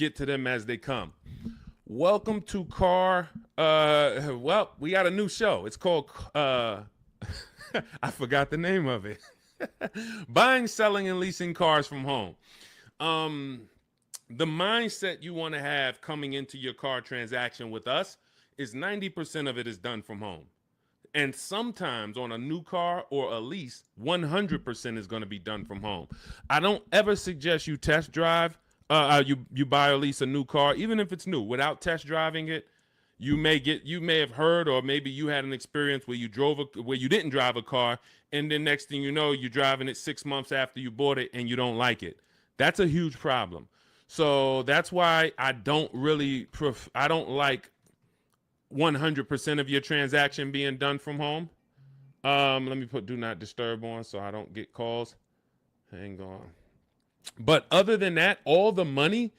get to them as they come. Welcome to well, we got a new show. It's called I forgot the name of it. Buying, selling, and leasing cars from home. The mindset you want to have coming into your car transaction with us is 90% of it is done from home. And sometimes on a new car or a lease, 100% is going to be done from home. I don't ever suggest you test drive, you buy or lease a new car, even if it's new, without test driving it. You may have heard, or maybe you had an experience where you didn't drive a car, and then next thing you know, you're driving it 6 months after you bought it and you don't like it. That's a huge problem. So that's why I don't like 100% of your transaction being done from home. Let me put do not disturb on so I don't get calls. Hang on. But other than that, all the money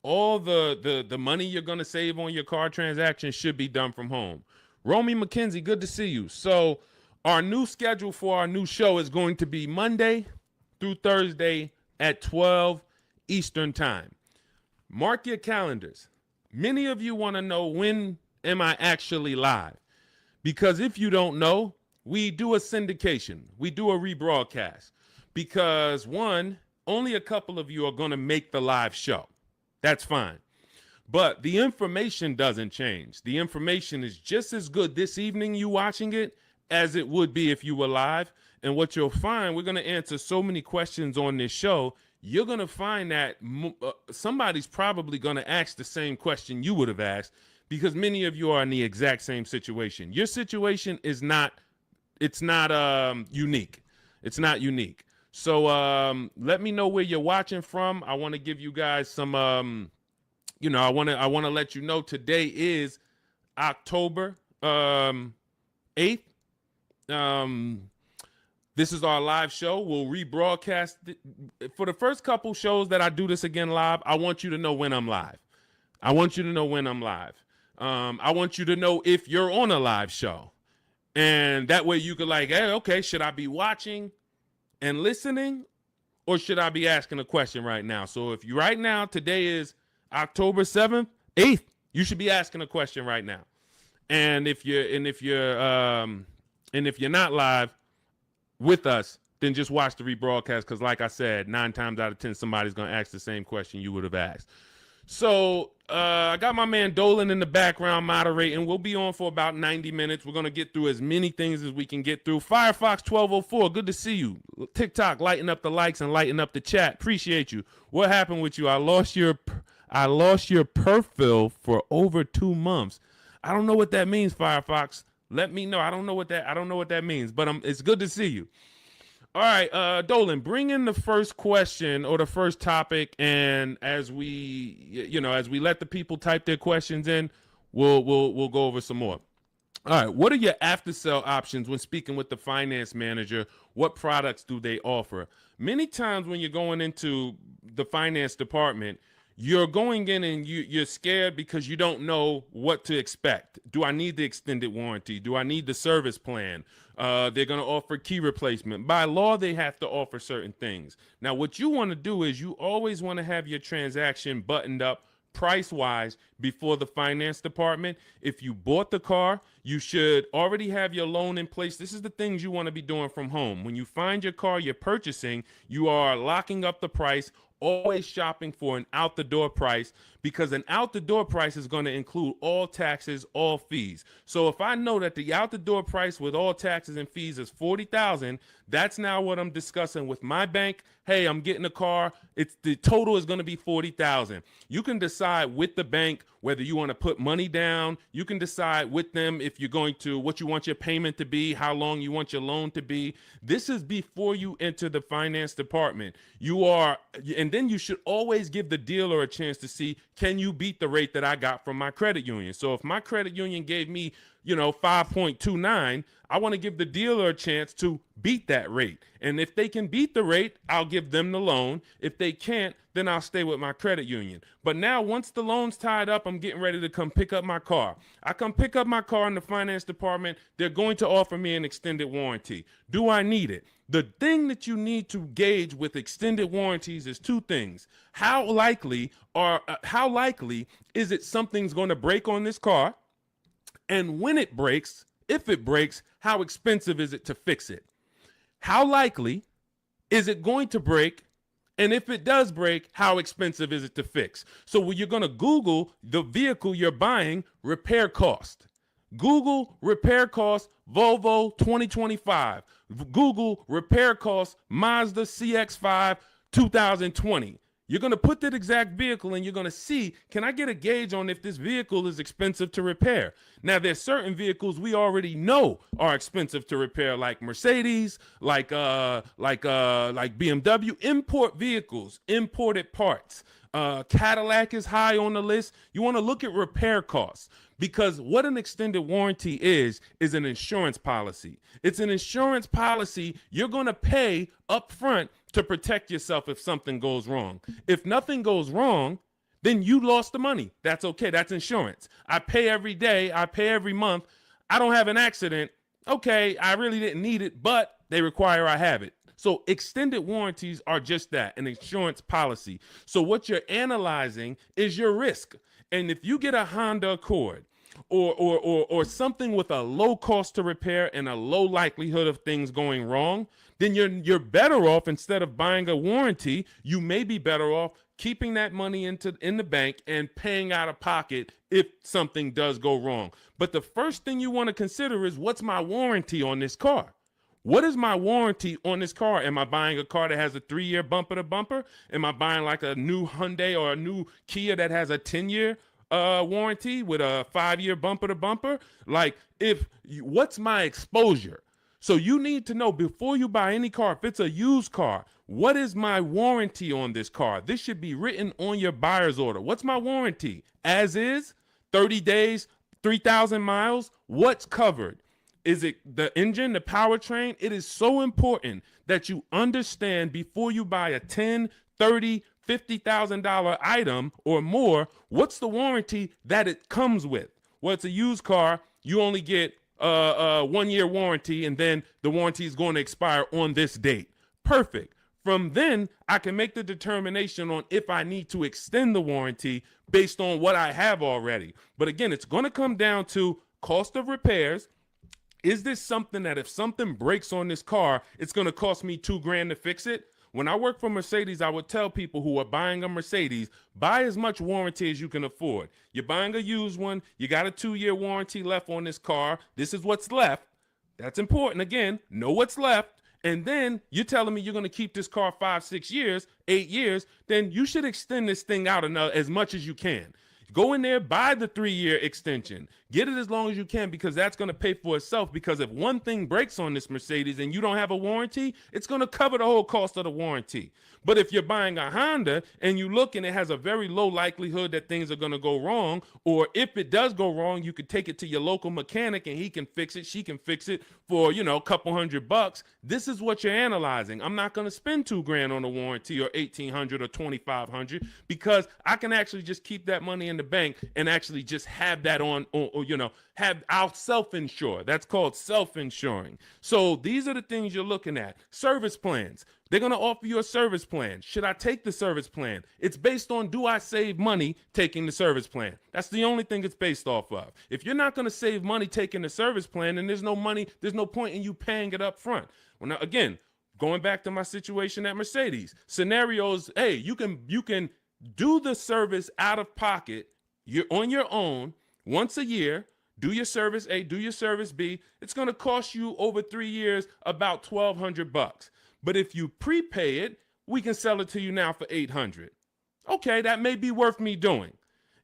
you're going to save on your car transaction should be done from home. Romy McKenzie, good to see you. So our new schedule for our new show is going to be Monday through Thursday at 12 Eastern time. Mark your calendars. Many of you want to know, when am I actually live? Because if you don't know, we do a syndication. We do a rebroadcast. Because one, only a couple of you are going to make the live show. That's fine. But the information doesn't change. The information is just as good this evening you watching it as it would be if you were live. And what you'll find, we're going to answer so many questions on this show, you're going to find that somebody's probably going to ask the same question you would have asked, because many of you are in the exact same situation. Your situation is not unique. It's not unique. So let me know where you're watching from. I want to give you guys some, I want to let you know today is October 8th. This is our live show. We'll rebroadcast it. For the first couple shows that I do this again live, I want you to know when I'm live. I want you to know when I'm live. I want you to know if you're on a live show. And that way you could hey, okay, should I be watching and listening, or should I be asking a question right now? So if you right now, today is October 7th, 8th, you should be asking a question right now. And if you're not live with us, then just watch the rebroadcast, because like I said, 9 times out of 10, somebody's going to ask the same question you would have asked. So I got my man Dolan in the background moderating. We'll be on for about 90 minutes. We're going to get through as many things as we can get through. Firefox 1204, good to see you. TikTok, lighten up the likes and lighten up the chat. Appreciate you. What happened with you? I lost your perfil for over 2 months. I don't know what that means, Firefox. Let me know. I don't know what that means, but it's good to see you. All right, Dolan, bring in the first question or the first topic, and as we let the people type their questions in, we'll go over some more. All right, what are your after sale options when speaking with the finance manager? What products do they offer? Many times when you're going into the finance department, you're going in and you're scared because you don't know what to expect. Do I need the extended warranty? Do I need the service plan? They're going to offer key replacement. By law, they have to offer certain things. Now, what you want to do is you always want to have your transaction buttoned up price-wise before the finance department. If you bought the car, you should already have your loan in place. This is the things you want to be doing from home. When you find your car you're purchasing, you are locking up the price, always shopping for an out-the-door price, because an out-the-door price is going to include all taxes, all fees. So if I know that the out-the-door price with all taxes and fees is $40,000, that's now what I'm discussing with my bank. Hey, I'm getting a car. The total is going to be $40,000. You can decide with the bank whether you want to put money down. You can decide with them if you're going to, what you want your payment to be, how long you want your loan to be. This is before you enter the finance department. And then you should always give the dealer a chance to see, can you beat the rate that I got from my credit union? So if my credit union gave me 5.29, I want to give the dealer a chance to beat that rate. And if they can beat the rate, I'll give them the loan. If they can't, then then I'll stay with my credit union. But now once the loan's tied up, I'm getting ready to come pick up my car. I come pick up my car in the finance department. They're going to offer me an extended warranty. Do I need it? The thing that you need to gauge with extended warranties is two things. How likely is it something's going to break on this car? And when it breaks, if it breaks, how expensive is it to fix it? How likely is it going to break? And if it does break, how expensive is it to fix? So when you're going to Google the vehicle you're buying, repair cost. Google repair cost Volvo 2025. Google repair cost Mazda CX-5 2020. You're going to put that exact vehicle and you're going to see, can I get a gauge on if this vehicle is expensive to repair? Now, there's certain vehicles we already know are expensive to repair, like Mercedes, like BMW, import vehicles, imported parts. Cadillac is high on the list. You want to look at repair costs, because what an extended warranty is an insurance policy. It's an insurance policy you're going to pay up front to protect yourself if something goes wrong. If nothing goes wrong, then you lost the money. That's okay. That's insurance. I pay every day. I pay every month. I don't have an accident. Okay, I really didn't need it, but they require I have it. So extended warranties are just that, an insurance policy. So what you're analyzing is your risk. And if you get a Honda Accord or something with a low cost to repair and a low likelihood of things going wrong, then you're better off, instead of buying a warranty, you may be better off keeping that money in the bank and paying out of pocket if something does go wrong. But the first thing you want to consider is, what's my warranty on this car? What is my warranty on this car? Am I buying a car that has a 3-year bumper to bumper? Am I buying like a new Hyundai or a new Kia that has a 10-year warranty with a 5-year bumper to bumper? Like, what's my exposure? So you need to know before you buy any car, if it's a used car, what is my warranty on this car? This should be written on your buyer's order. What's my warranty? As is, 30 days, 3,000 miles, what's covered? Is it the engine, the powertrain? It is so important that you understand before you buy a $10, $30, $50,000 item or more, what's the warranty that it comes with? Well, it's a used car. You only get a 1-year warranty, and then the warranty is going to expire on this date. Perfect. From then, I can make the determination on if I need to extend the warranty based on what I have already. But again, it's going to come down to cost of repairs. Is this something that if something breaks on this car, it's going to cost me $2,000 to fix it? When I work for Mercedes, I would tell people who are buying a Mercedes, buy as much warranty as you can afford. You're buying a used one. You got a 2-year warranty left on this car. This is what's left. That's important. Again, know what's left. And then you're telling me you're going to keep this car 5, 6 years, 8 years. Then you should extend this thing out as much as you can. Go in there, buy the 3-year extension. Get it as long as you can, because that's going to pay for itself. Because if one thing breaks on this Mercedes and you don't have a warranty, it's going to cover the whole cost of the warranty. But if you're buying a Honda and you look and it has a very low likelihood that things are going to go wrong, or if it does go wrong, you could take it to your local mechanic and he can fix it, she can fix it for, a couple $100. This is what you're analyzing. I'm not going to spend $2,000 on a warranty or $1,800 or $2,500, because I can actually just keep that money in the bank and actually just have that I'll self-insure. That's called self-insuring. So these are the things you're looking at. Service plans. They're going to offer you a service plan. Should I take the service plan? It's based on, do I save money taking the service plan? That's the only thing it's based off of. If you're not going to save money taking the service plan, then there's no point in you paying it up front. Well, now, again, going back to my situation at Mercedes, scenarios, hey, you can do the service out of pocket. You're on your own once a year. Do your service A, do your service B. It's going to cost you over 3 years about $1,200. But if you prepay it, we can sell it to you now for $800. Okay, that may be worth me doing.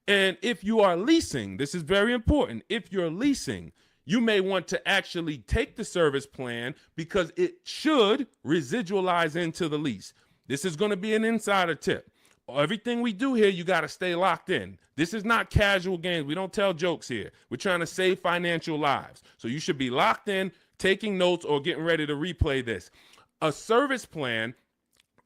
And if you are leasing, this is very important. If you're leasing, you may want to actually take the service plan, because it should residualize into the lease. This is going to be an insider tip. Everything we do here, you got to stay locked in. This is not casual games. We don't tell jokes here. We're trying to save financial lives. So you should be locked in, taking notes, or getting ready to replay this. A service plan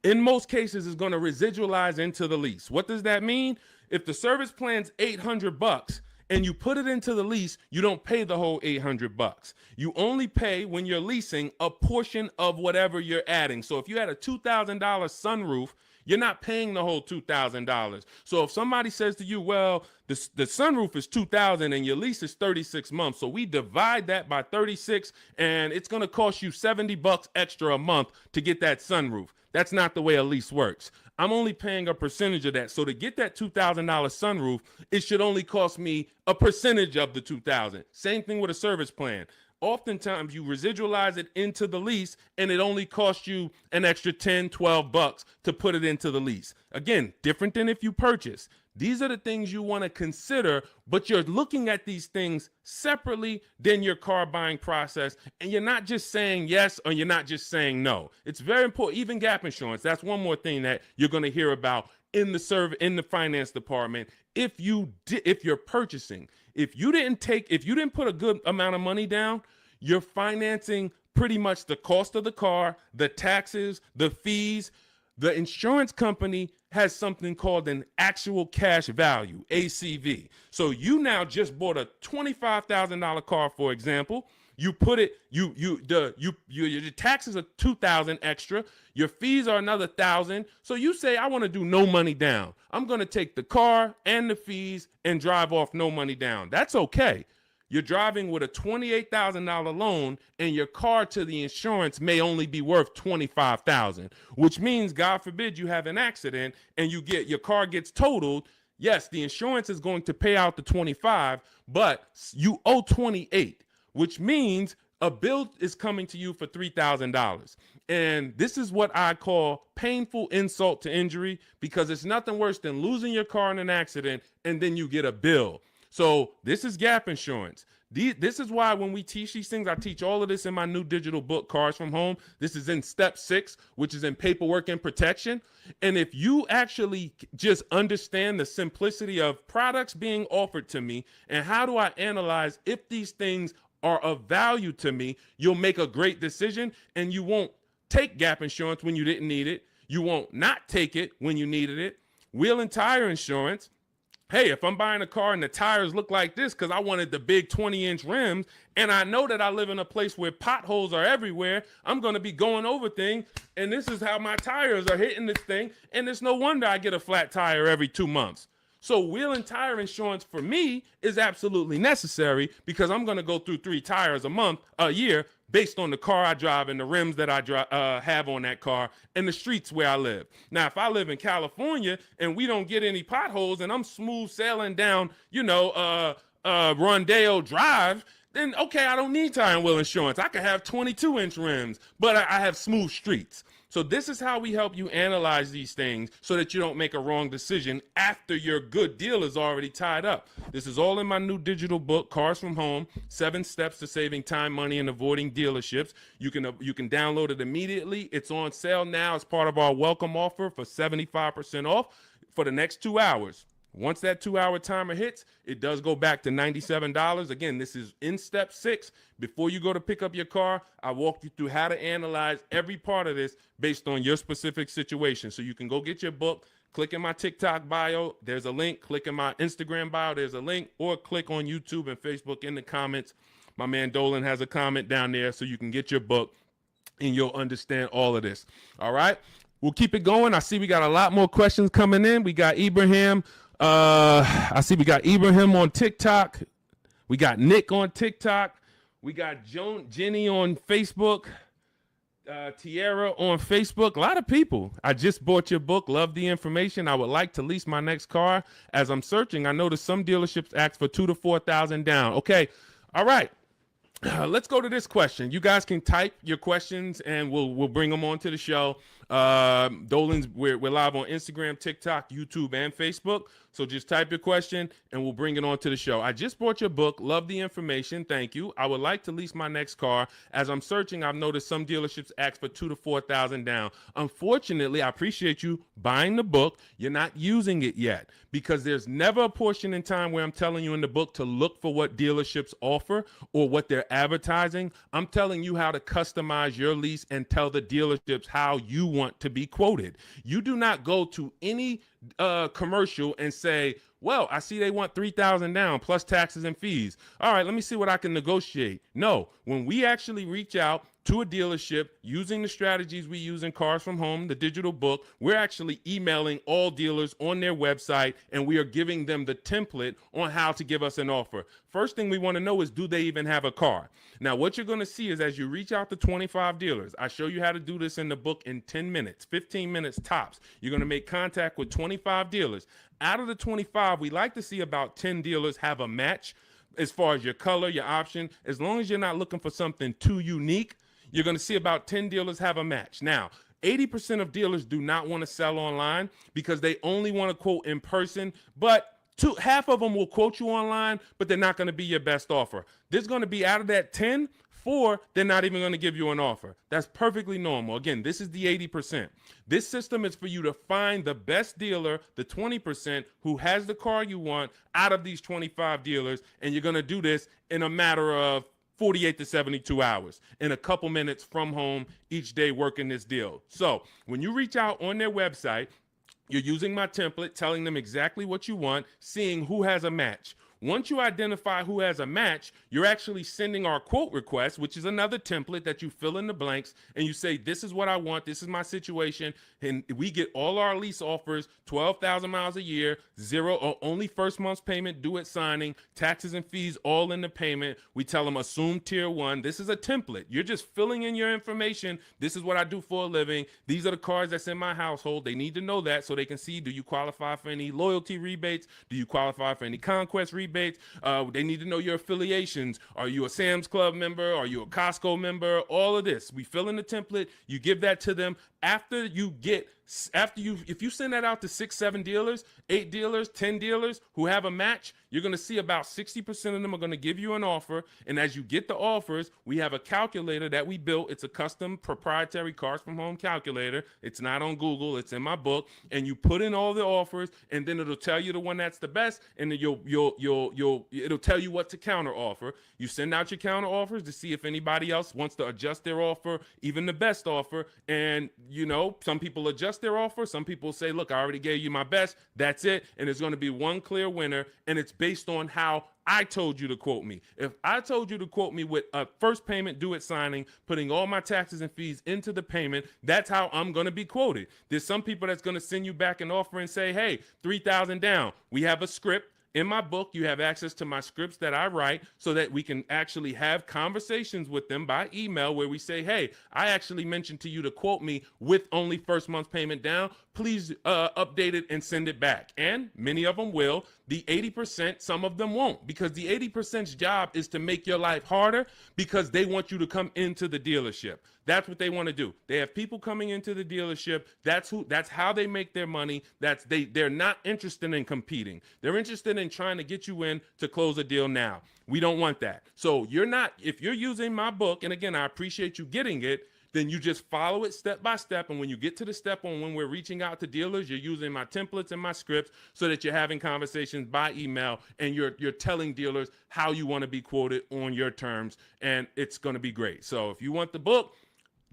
in most cases is going to residualize into the lease. What does that mean? If the service plan's $800 and you put it into the lease, you don't pay the whole $800. You only pay, when you're leasing, a portion of whatever you're adding. So if you had a $2,000 sunroof, you're not paying the whole $2,000. So if somebody says to you, well, the sunroof is $2,000 and your lease is 36 months, so we divide that by 36 and it's going to cost you $70 extra a month to get that sunroof. That's not the way a lease works. I'm only paying a percentage of that. So to get that $2,000 sunroof, it should only cost me a percentage of the $2,000. Same thing with a service plan. Oftentimes you residualize it into the lease and it only costs you an extra 10, 12 bucks to put it into the lease. Again, different than if you purchase. These are the things you want to consider, but you're looking at these things separately than your car buying process. And you're not just saying yes or you're not just saying no. It's very important. Even gap insurance. That's one more thing that you're going to hear about in the finance department. If you're purchasing, if you didn't put a good amount of money down, you're financing pretty much the cost of the car, the taxes, the fees. The insurance company has something called an actual cash value, ACV. So you now just bought a $25,000 car, for example. You put it, your taxes are $2,000 extra. Your fees are another $1,000. So you say, I want to do no money down. I'm going to take the car and the fees and drive off no money down. That's okay. You're driving with a $28,000 loan and your car to the insurance may only be worth $25,000, which means, God forbid, you have an accident and your car gets totaled. Yes, the insurance is going to pay out the 25, but you owe 28, which means a bill is coming to you for $3,000. And this is what I call painful insult to injury, because it's nothing worse than losing your car in an accident and then you get a bill. So this is gap insurance. This is why when we teach these things, I teach all of this in my new digital book, Cars from Home. This is in step 6, which is in paperwork and protection. And if you actually just understand the simplicity of products being offered to me and how do I analyze if these things are of value to me, you'll make a great decision and you won't take gap insurance when you didn't need it. You won't not take it when you needed it. Wheel and tire insurance. Hey, if I'm buying a car and the tires look like this because I wanted the big 20-inch rims and I know that I live in a place where potholes are everywhere, I'm going to be going over things and this is how my tires are hitting this thing, and it's no wonder I get a flat tire every 2 months. So wheel and tire insurance for me is absolutely necessary because I'm going to go through 3 tires a year based on the car I drive and the rims that I have on that car and the streets where I live. Now, if I live in California and we don't get any potholes and I'm smooth sailing down, Rondeo Drive, then okay, I don't need tire and wheel insurance. I could have 22-inch rims, but I have smooth streets. So this is how we help you analyze these things so that you don't make a wrong decision after your good deal is already tied up. This is all in my new digital book, Cars from Home, 7 Steps to Saving Time, Money, and Avoiding Dealerships. You can download it immediately. It's on sale now as part of our welcome offer for 75% off for the next 2 hours. Once that 2-hour timer hits, it does go back to $97. Again, this is in step 6. Before you go to pick up your car, I walk you through how to analyze every part of this based on your specific situation. So you can go get your book, click in my TikTok bio, there's a link, click in my Instagram bio, there's a link, or click on YouTube and Facebook in the comments. My man Dolan has a comment down there so you can get your book and you'll understand all of this. All right, we'll keep it going. I see we got a lot more questions coming in. We got Ibrahim. I see we got Ibrahim on TikTok. We got Nick on TikTok. We got Jenny on Facebook. Tierra on Facebook. A lot of people. I just bought your book. Love the information. I would like to lease my next car. As I'm searching, I noticed some dealerships ask for $2,000 to $4,000 down. Okay. All right. Let's go to this question. You guys can type your questions and we'll bring them onto the show. Dolan's, we're live on Instagram, TikTok, YouTube, and Facebook. So just type your question and we'll bring it onto the show. I just bought your book. Love the information. Thank you. I would like to lease my next car. As I'm searching, I've noticed some dealerships ask for $2,000 to $4,000 down. Unfortunately, I appreciate you buying the book. You're not using it yet because there's never a portion in time where I'm telling you in the book to look for what dealerships offer or what they're advertising. I'm telling you how to customize your lease and tell the dealerships how you want want to be quoted. You do not go to any commercial and say, well, I see they want $3,000 down plus taxes and fees. All right, let me see what I can negotiate. No, when we actually reach out to a dealership using the strategies we use in Cars from Home, the digital book, we're actually emailing all dealers on their website, and we are giving them the template on how to give us an offer. First thing we want to know is, do they even have a car? Now, what you're going to see is as you reach out to 25 dealers, I show you how to do this in the book in 10 minutes, 15 minutes tops. You're going to make contact with 25 dealers. Out of the 25, we like to see about 10 dealers have a match as far as your color, your option. As long as you're not looking for something too unique, you're going to see about 10 dealers have a match. Now, 80% of dealers do not want to sell online because they only want to quote in person, but half of them will quote you online, but they're not going to be your best offer. There's going to be, out of that 10, 4, they're not even going to give you an offer. That's perfectly normal. Again, this is the 80%. This system is for you to find the best dealer, the 20% who has the car you want out of these 25 dealers, and you're going to do this in a matter of 48 to 72 hours, in a couple minutes from home each day working this deal. So when you reach out on their website, you're using my template, telling them exactly what you want, seeing who has a match. Once you identify who has a match, you're actually sending our quote request, which is another template that you fill in the blanks, and you say, this is what I want, this is my situation, and we get all our lease offers, 12,000 miles a year, zero or only first month's payment due at signing, taxes and fees all in the payment. We tell them assume tier 1. This is a template. You're just filling in your information. This is what I do for a living. These are the cars that's in my household. They need to know that so they can see, do you qualify for any loyalty rebates? Do you qualify for any conquest rebates? They need to know your affiliations. Are you a Sam's Club member? Are you a Costco member? All of this. We fill in the template. You give that to them. If you send that out to 6, 7 dealers, 8 dealers, 10 dealers who have a match, you're going to see about 60% of them are going to give you an offer. And as you get the offers, we have a calculator that we built. It's a custom proprietary Cars from Home calculator. It's not on Google. It's in my book. And you put in all the offers, and then it'll tell you the one that's the best. And then it'll tell you what to counter offer. You send out your counter offers to see if anybody else wants to adjust their offer, even the best offer. And some people adjust their offer. Some people say, look, I already gave you my best. That's it. And there's going to be one clear winner. And it's based on how I told you to quote me. If I told you to quote me with a first payment due at signing, putting all my taxes and fees into the payment, that's how I'm going to be quoted. There's some people that's going to send you back an offer and say, hey, 3,000 down. We have a script. In my book, you have access to my scripts that I write so that we can actually have conversations with them by email where we say, hey, I actually mentioned to you to quote me with only first month's payment down. Please update it and send it back. And many of them will. The 80%, some of them won't, because the 80%'s job is to make your life harder because they want you to come into the dealership. That's what they want to do. They have people coming into the dealership. That's how they make their money. They're not interested in competing. They're interested in trying to get you in to close a deal now. We don't want that. So if you're using my book, and again, I appreciate you getting it, then you just follow it step by step. And when you get to the step on when we're reaching out to dealers, you're using my templates and my scripts so that you're having conversations by email and you're telling dealers how you want to be quoted on your terms. And it's going to be great. So if you want the book,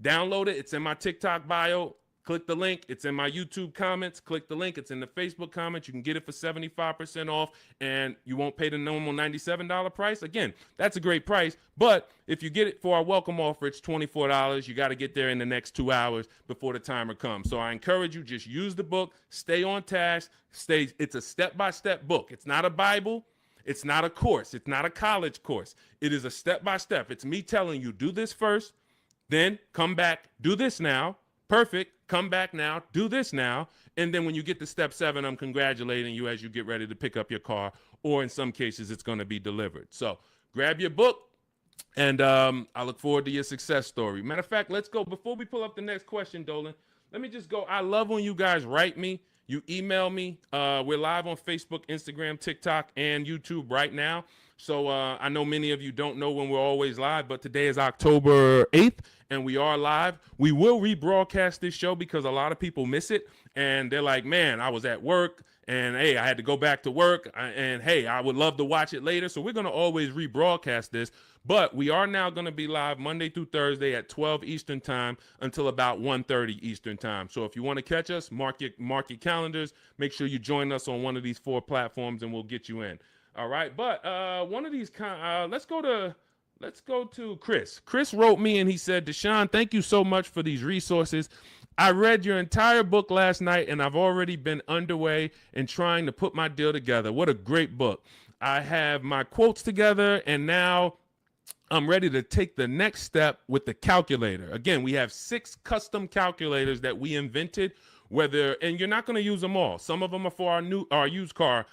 download it. It's in my TikTok bio. Click the link. It's in my YouTube comments. Click the link. It's in the Facebook comments. You can get it for 75% off, and you won't pay the normal $97 price. Again, that's a great price, but if you get it for our welcome offer, it's $24. You got to get there in the next 2 hours before the timer comes. So I encourage you, just use the book. Stay on task. It's a step-by-step book. It's not a Bible. It's not a course. It's not a college course. It is a step-by-step. It's me telling you, do this first, then come back, do this now. Perfect. Come back now, do this now. And then when you get to step 7, I'm congratulating you as you get ready to pick up your car, or in some cases, it's going to be delivered. So grab your book, and I look forward to your success story. Matter of fact, let's go. Before we pull up the next question, Dolan, let me just go. I love when you guys write me. You email me. We're live on Facebook, Instagram, TikTok, and YouTube right now. So I know many of you don't know when we're always live, but today is October 8th, and we are live. We will rebroadcast this show because a lot of people miss it, and they're like, man, I was at work, and hey, I had to go back to work, and hey, I would love to watch it later. So we're going to always rebroadcast this. But we are now going to be live Monday through Thursday at 12 Eastern time until about 1:30 Eastern time. So if you want to catch us, mark your calendars. Make sure you join us on one of these 4 platforms, and we'll get you in. All right. But one of these let's go to Chris. Chris wrote me and he said, Deshone, thank you so much for these resources. I read your entire book last night and I've already been underway in trying to put my deal together. What a great book. I have my quotes together and now I'm ready to take the next step with the calculator. Again, we have 6 custom calculators that we invented, and you're not going to use them all. Some of them are for our used car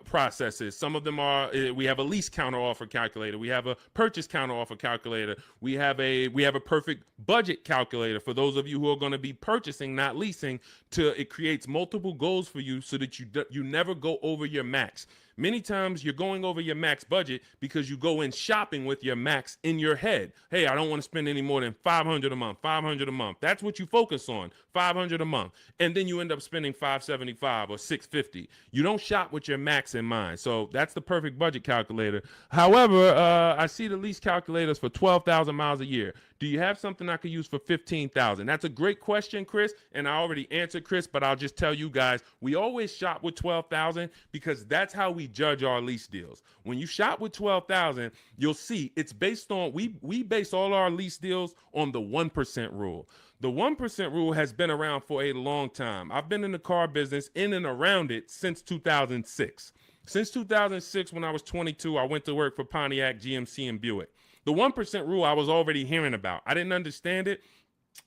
processes. Some of them are, we have a lease counter offer calculator. We have a purchase counter offer calculator. We have a perfect budget calculator for those of you who are going to be purchasing, not leasing. It creates multiple goals for you so that you never go over your max. Many times you're going over your max budget because you go in shopping with your max in your head. Hey, I don't want to spend any more than $500 a month, $500 a month. That's what you focus on, $500 a month. And then you end up spending $575 or $650. You don't shop with your max in mind. So that's the perfect budget calculator. However, I see the lease calculators for 12,000 miles a year. Do you have something I could use for 15,000? That's a great question, Chris, and I already answered Chris, but I'll just tell you guys, we always shop with 12,000 because that's how we judge our lease deals. When you shop with 12,000, you'll see it's based on, we base all our lease deals on the 1% rule. The 1% rule has been around for a long time. I've been in the car business in and around it since 2006. Since 2006, when I was 22, I went to work for Pontiac, GMC, and Buick. The 1% rule I was already hearing about. I didn't understand it,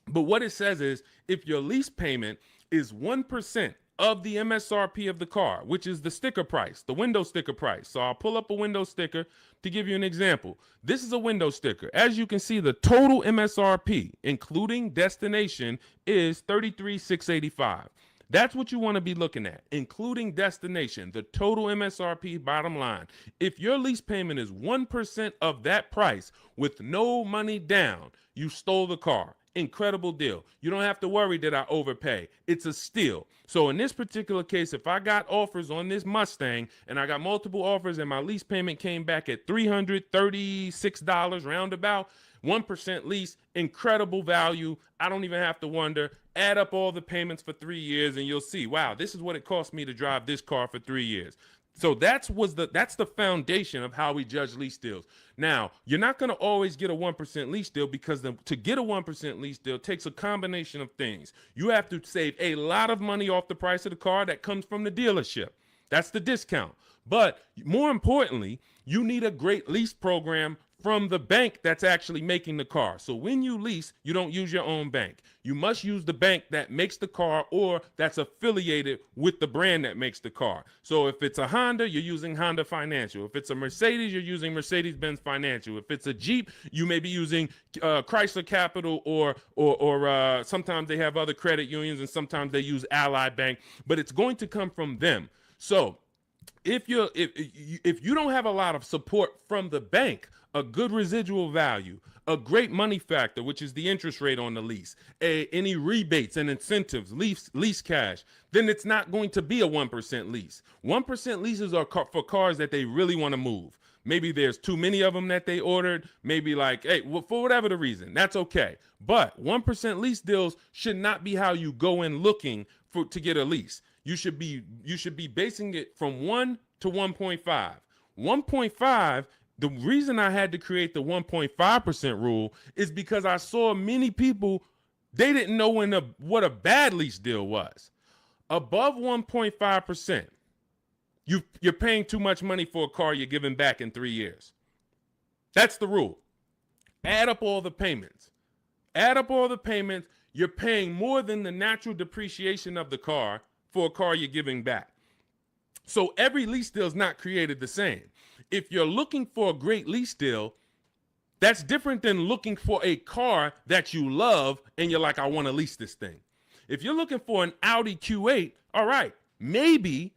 but what it says is if your lease payment is 1% of the MSRP of the car, which is the sticker price, the window sticker price. So I'll pull up a window sticker to give you an example. This is a window sticker. As you can see, the total MSRP, including destination, is $33,685. That's what you want to be looking at, including destination, the total MSRP bottom line. If your lease payment is 1% of that price with no money down, you stole the car. Incredible deal. You don't have to worry that I overpay. It's a steal. So in this particular case, if I got offers on this Mustang and I got multiple offers and my lease payment came back at $336 roundabout, 1% lease, incredible value. I don't even have to wonder. Add up all the payments for 3 years and you'll see, wow, this is what it cost me to drive this car for 3 years. So that's the foundation of how we judge lease deals. Now, you're not going to always get a 1% lease deal because to get a 1% lease deal takes a combination of things. You have to save a lot of money off the price of the car that comes from the dealership. That's the discount. But more importantly, you need a great lease program from the bank that's actually making the car. So when you lease, you don't use your own bank. You must use the bank that makes the car or that's affiliated with the brand that makes the car. So if it's a Honda, you're using Honda Financial. If it's a Mercedes, you're using Mercedes-Benz Financial. If it's a Jeep, you may be using Chrysler Capital or sometimes they have other credit unions and sometimes they use Ally Bank, but it's going to come from them. So if you don't have a lot of support from the bank, a good residual value, a great money factor, which is the interest rate on the lease, any rebates and incentives, lease cash, then it's not going to be a 1% lease. 1% leases are for cars that they really want to move. Maybe there's too many of them that they ordered. Maybe like, hey, well, for whatever the reason, that's okay. But 1% lease deals should not be how you go in looking to get a lease. You should be basing it from 1 to 1.5. 1.5. The reason I had to create the 1.5% rule is because I saw many people, they didn't know what a bad lease deal was. Above 1.5%, you're paying too much money for a car you're giving back in 3 years. That's the rule. Add up all the payments. You're paying more than the natural depreciation of the car for a car you're giving back. So every lease deal is not created the same. If you're looking for a great lease deal, that's different than looking for a car that you love and you're like, I want to lease this thing. If you're looking for an Audi Q8, all right, maybe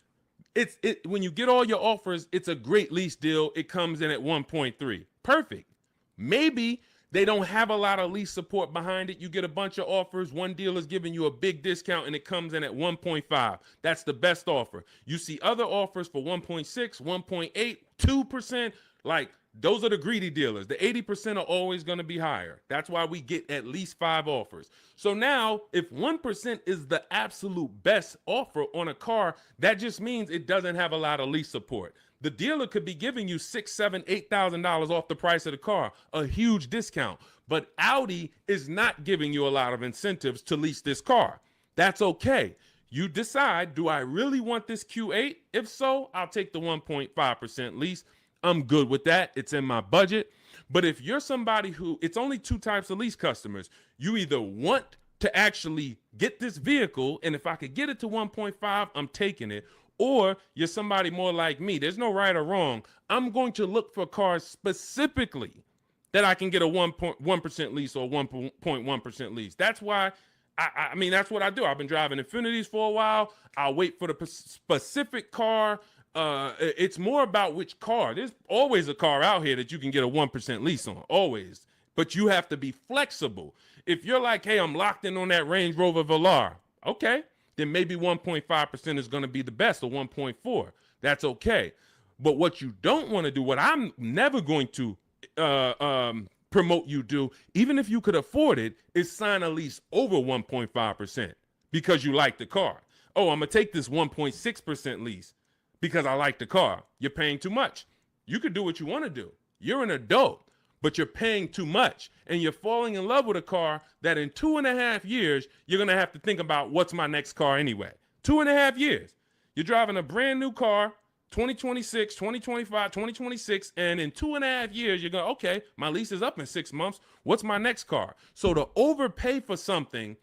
when you get all your offers, it's a great lease deal. It comes in at 1.3. Perfect. Maybe they don't have a lot of lease support behind it. You get a bunch of offers. One deal is giving you a big discount and it comes in at 1.5. That's the best offer. You see other offers for 1.6, 1.8, 2%. Like, those are the greedy dealers. The 80% are always going to be higher. That's why we get at least 5 offers. So now, if 1% is the absolute best offer on a car, that just means it doesn't have a lot of lease support. The dealer could be giving you $6,000, $7,000, $8,000 off the price of the car, a huge discount. But Audi is not giving you a lot of incentives to lease this car. That's okay. You decide, do I really want this Q8? If so, I'll take the 1.5% lease. I'm good with that. It's in my budget. But if you're somebody who, it's only 2 types of lease customers. You either want to actually get this vehicle, and if I could get it to 1.5, I'm taking it. Or you're somebody more like me. There's no right or wrong. I'm going to look for cars specifically that I can get a 1% lease or 1.1% lease. That's why, I mean, that's what I do. I've been driving Infinities for a while. I'll wait for the specific car. It's more about which car. There's always a car out here that you can get a 1% lease on, always. But you have to be flexible. If you're like, hey, I'm locked in on that Range Rover Velar, okay, then maybe 1.5% is going to be the best, or 1.4. That's okay. But what you don't want to do, what I'm never going to promote you do, even if you could afford it, is sign a lease over 1.5% because you like the car. Oh, I'm going to take this 1.6% lease because I like the car. You're paying too much. You could do what you want to do. You're an adult, but you're paying too much. And you're falling in love with a car that in 2.5 years, you're going to have to think about, what's my next car anyway? 2.5 years. You're driving a brand new car, 2026, 2025, 2026, and in 2.5 years, you're going, okay, my lease is up in 6 months. What's my next car? So to overpay for something,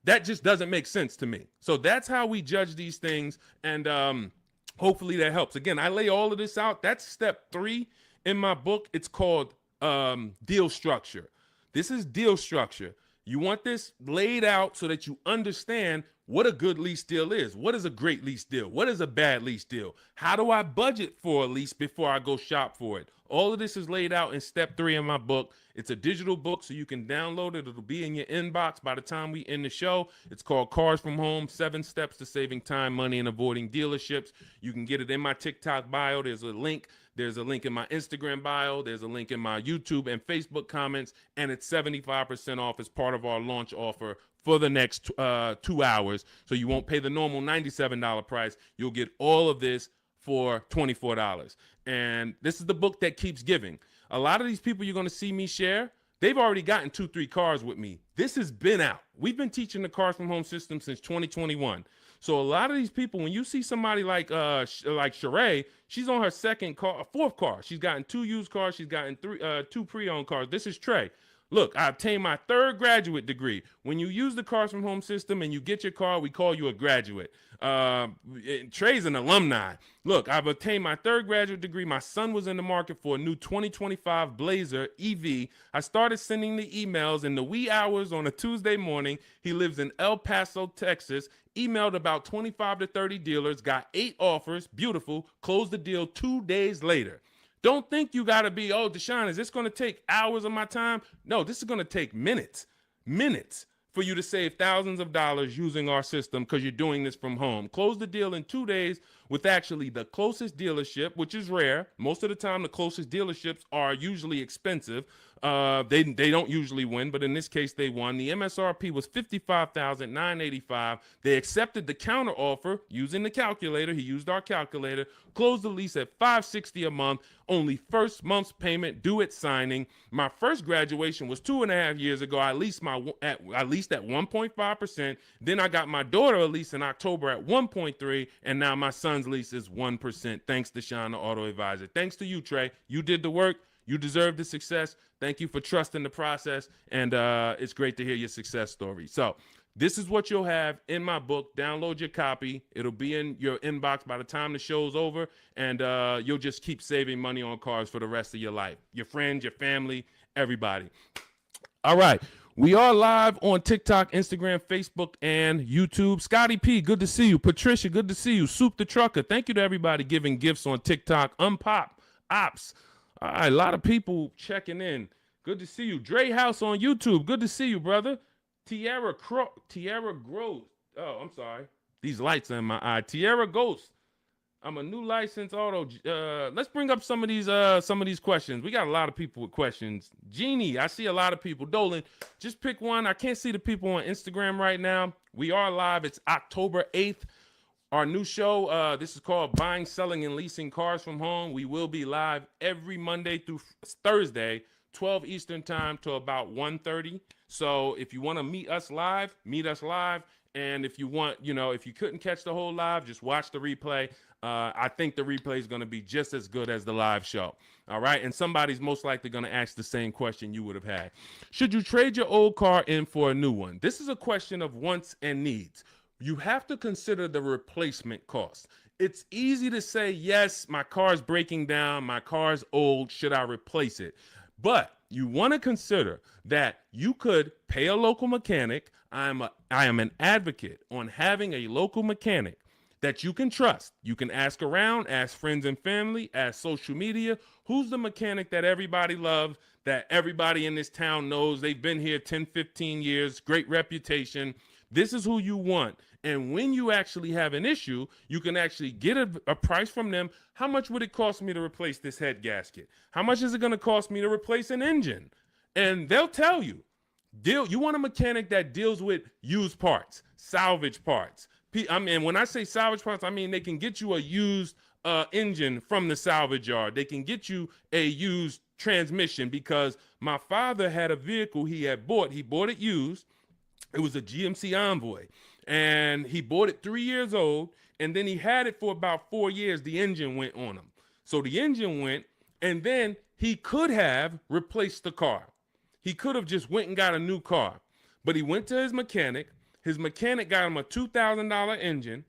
that just doesn't make sense to me. So that's how we judge these things, and hopefully that helps. Again, I lay all of this out. That's step 3 in my book. It's called deal structure. This is deal structure. You want this laid out so that you understand what a good lease deal is. What is a great lease deal? What is a bad lease deal? How do I budget for a lease before I go shop for it? All of this is laid out in step 3 in my book. It's a digital book, so you can download it. It'll be in your inbox by the time we end the show. It's called Cars from Home, 7 Steps to Saving Time, Money, and Avoiding Dealerships. You can get it in my TikTok bio. There's a link. There's a link in my Instagram bio. There's a link in my YouTube and Facebook comments, and it's 75% off as part of our launch offer for the next 2 hours. So you won't pay the normal $97 price. You'll get all of this for $24. And this is the book that keeps giving. A lot of these people you're going to see me share, they've already gotten 2-3 cars with me. This has been out. We've been teaching the Cars from Home system since 2021. So a lot of these people, when you see somebody like Sheree, she's on her 4th car. She's gotten 2 used cars. She's gotten 2 pre-owned cars. This is Trey. Look, I obtained my 3rd graduate degree. When you use the Cars from Home system and you get your car, we call you a graduate. Trey's an alumni. Look, I've obtained my 3rd graduate degree. My son was in the market for a new 2025 Blazer EV. I started sending the emails in the wee hours on a Tuesday morning. He lives in El Paso, Texas. Emailed about 25 to 30 dealers, got 8 offers, beautiful, closed the deal 2 days later. Don't think you got to be, oh, Deshone, is this going to take hours of my time? No, this is going to take minutes for you to save thousands of dollars using our system because you're doing this from home. Close the deal in 2 days with actually the closest dealership, which is rare. Most of the time, the closest dealerships are usually expensive. They don't usually win, but in this case, they won. The MSRP was $55,985. They accepted the counter offer using the calculator. He used our calculator. Closed the lease at $560 a month. Only first month's payment due at signing. My first graduation was 2.5 years ago. I leased at 1.5%. Then I got my daughter a lease in October at 1.3%, and now my son's lease is 1%. Thanks, Deshone the Auto Advisor. Thanks to you, Trey. You did the work. You deserve the success. Thank you for trusting the process, and it's great to hear your success story. So this is what you'll have in my book. Download your copy. It'll be in your inbox by the time the show's over, and you'll just keep saving money on cars for the rest of your life. Your friends, your family, everybody. All right. We are live on TikTok, Instagram, Facebook, and YouTube. Scotty P, good to see you. Patricia, good to see you. Soup the Trucker, thank you to everybody giving gifts on TikTok. Unpop, Ops. All right, a lot of people checking in. Good to see you. Dre House on YouTube. Good to see you, brother. Tierra Gross. Oh, I'm sorry. These lights are in my eye. Tierra Ghost. I'm a new licensed auto. Let's bring up some of these questions. We got a lot of people with questions. Jeannie, I see a lot of people. Dolan, just pick one. I can't see the people on Instagram right now. We are live. It's October 8th. Our new show, this is called Buying, Selling, and Leasing Cars from Home. We will be live every Monday through Thursday, 12 Eastern time to about 1:30. So if you want to meet us live, meet us live. And if you want, if you couldn't catch the whole live, just watch the replay. I think the replay is going to be just as good as the live show. All right. And somebody's most likely going to ask the same question you would have had. Should you trade your old car in for a new one? This is a question of wants and needs. You have to consider the replacement cost. It's easy to say, yes, my car's breaking down, my car's old, should I replace it? But you want to consider that you could pay a local mechanic. I am an advocate on having a local mechanic that you can trust. You can ask around, ask friends and family, ask social media. Who's the mechanic that everybody loves, that everybody in this town knows? They've been here 10, 15 years, great reputation. This is who you want. And when you actually have an issue, you can actually get a price from them. How much would it cost me to replace this head gasket? How much is it going to cost me to replace an engine? And they'll tell you. You want a mechanic that deals with used parts, salvage parts. I mean, when I say salvage parts, I mean they can get you a used engine from the salvage yard. They can get you a used transmission, because my father had a vehicle he had bought. He bought it used. It was a GMC Envoy, and he bought it 3 years old, and then he had it for about 4 years. The engine went on him. So the engine went, and then he could have replaced the car. He could have just went and got a new car, but he went to his mechanic. His mechanic got him a $2,000 engine,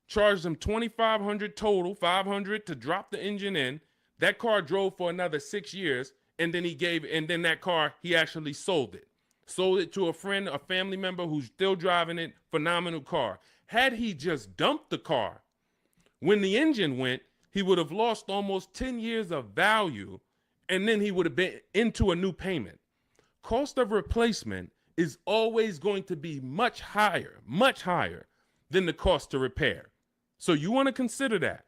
charged him $2,500 total, $500 to drop the engine in. That car drove for another 6 years, and then that car, he actually sold it. Sold it to a friend, a family member who's still driving it. Phenomenal car. Had he just dumped the car when the engine went, he would have lost almost 10 years of value, and then he would have been into a new payment. Cost of replacement is always going to be much higher than the cost to repair. So you want to consider that.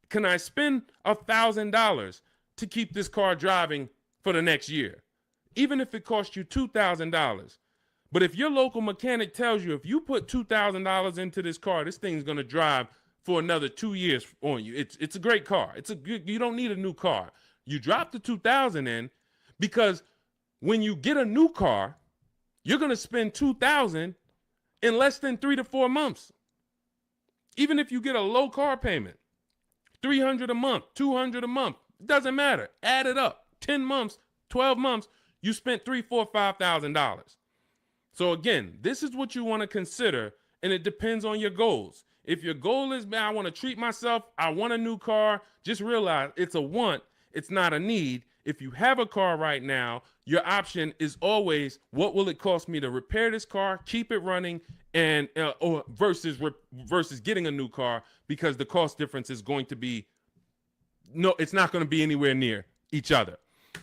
Can I spend $1,000 to keep this car driving for the next year? Even if it costs you $2,000. But if your local mechanic tells you, if you put $2,000 into this car, this thing's going to drive for another 2 years on you. It's a great car. You don't need a new car. You drop the $2,000 in, because when you get a new car, you're going to spend $2,000 in less than 3 to 4 months. Even if you get a low car payment, $300 a month, $200 a month, it doesn't matter. Add it up. 10 months, 12 months, you spent $3,000, $4,000, $5,000. So again, this is what you want to consider, and it depends on your goals. If your goal is, man, I want to treat myself, I want a new car, just realize it's a want, it's not a need. If you have a car right now, your option is always, what will it cost me to repair this car, keep it running, and or versus getting a new car, because the cost difference is going to be, it's not going to be anywhere near each other.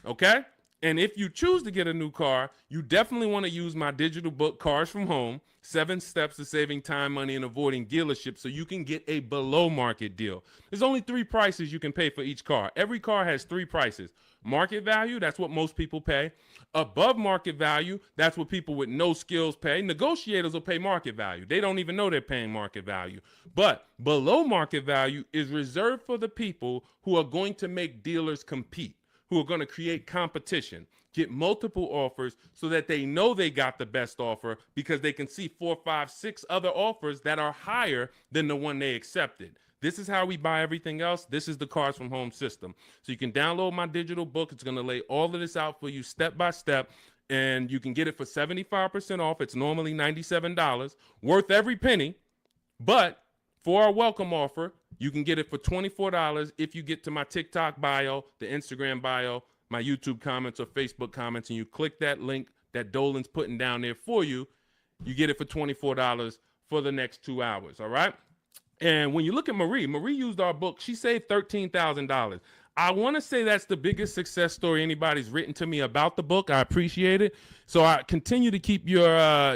Okay? And if you choose to get a new car, you definitely want to use my digital book, Cars from Home, 7 Steps to Saving Time, Money, and Avoiding Dealerships, so you can get a below market deal. There's only 3 prices you can pay for each car. Every car has 3 prices. Market value, that's what most people pay. Above market value, that's what people with no skills pay. Negotiators will pay market value. They don't even know they're paying market value. But below market value is reserved for the people who are going to make dealers compete, who are going to create competition, get multiple offers so that they know they got the best offer, because they can see 4, 5, 6 other offers that are higher than the one they accepted. This is how we buy everything else. This is the Cars from Home system. So you can download my digital book. It's going to lay all of this out for you step by step, and you can get it for 75% off. It's normally $97, worth every penny. But for our welcome offer, you can get it for $24 if you get to my TikTok bio, the Instagram bio, my YouTube comments or Facebook comments, and you click that link that Dolan's putting down there for you. You get it for $24 for the next 2 hours, all right? And when you look at Marie used our book. She saved $13,000. I want to say that's the biggest success story anybody's written to me about the book. I appreciate it. So I continue to keep your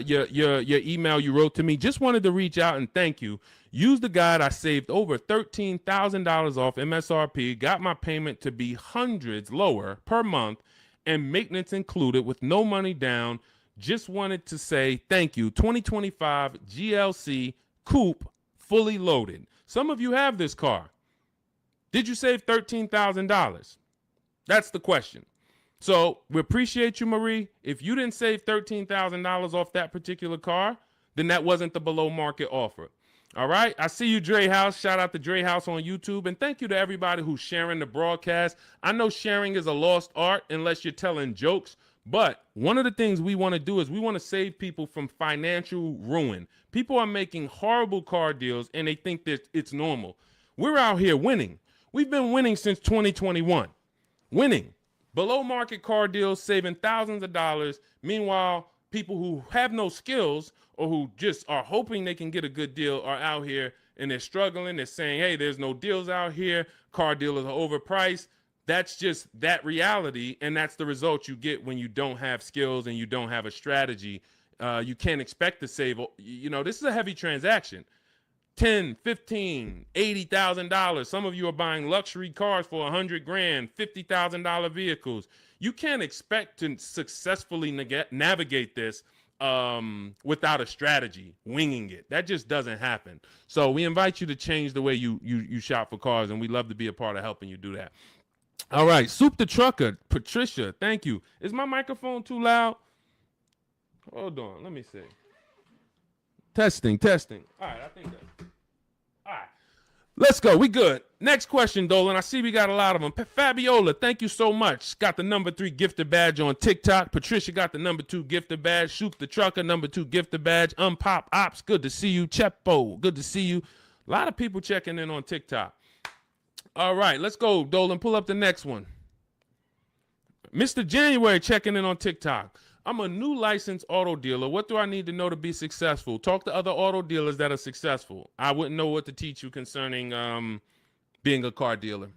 email you wrote to me. Just wanted to reach out and thank you. Use the guide. I saved over $13,000 off MSRP, got my payment to be hundreds lower per month, and maintenance included with no money down. Just wanted to say thank you. 2025 GLC Coupe, fully loaded. Some of you have this car. Did you save $13,000? That's the question. So we appreciate you, Marie. If you didn't save $13,000 off that particular car, then that wasn't the below market offer. All right. I see you, Dre House. Shout out to Dre House on YouTube. And thank you to everybody who's sharing the broadcast. I know sharing is a lost art unless you're telling jokes. But one of the things we want to do is we want to save people from financial ruin. People are making horrible car deals and they think that it's normal. We're out here winning. We've been winning since 2021. Winning. Below market car deals, saving thousands of dollars. Meanwhile, people who have no skills or who just are hoping they can get a good deal are out here and they're struggling. They're saying, hey, there's no deals out here. Car dealers are overpriced. That's just that reality, and that's the result you get when you don't have skills and you don't have a strategy. You can't expect to save. You know, this is a heavy transaction. $10, $15, $80,000. Some of you are buying luxury cars for $100,000, $50,000 vehicles. You can't expect to successfully navigate this without a strategy, winging it. That just doesn't happen. So we invite you to change the way you shop for cars, and we'd love to be a part of helping you do that. All right, Soup the Trucker, Patricia, thank you. Is my microphone too loud? Hold on, let me see. Testing. All right, I think that's... All right, let's go. We good. Next question, Dolan. I see we got a lot of them. Fabiola, thank you so much. Got the #3 gifted badge on TikTok. Patricia got the #2 gifted badge. Soup the Trucker, #2 gifted badge. Unpop Ops, good to see you. Chepo, good to see you. A lot of people checking in on TikTok. All right, let's go, Dolan. Pull up the next one. Mr. January checking in on TikTok. I'm a new licensed auto dealer. What do I need to know to be successful? Talk to other auto dealers that are successful. I wouldn't know what to teach you concerning being a car dealer.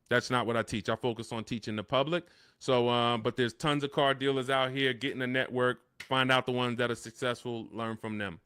That's not what I teach. I focus on teaching the public. So, but there's tons of car dealers out here. Get in a network. Find out the ones that are successful. Learn from them.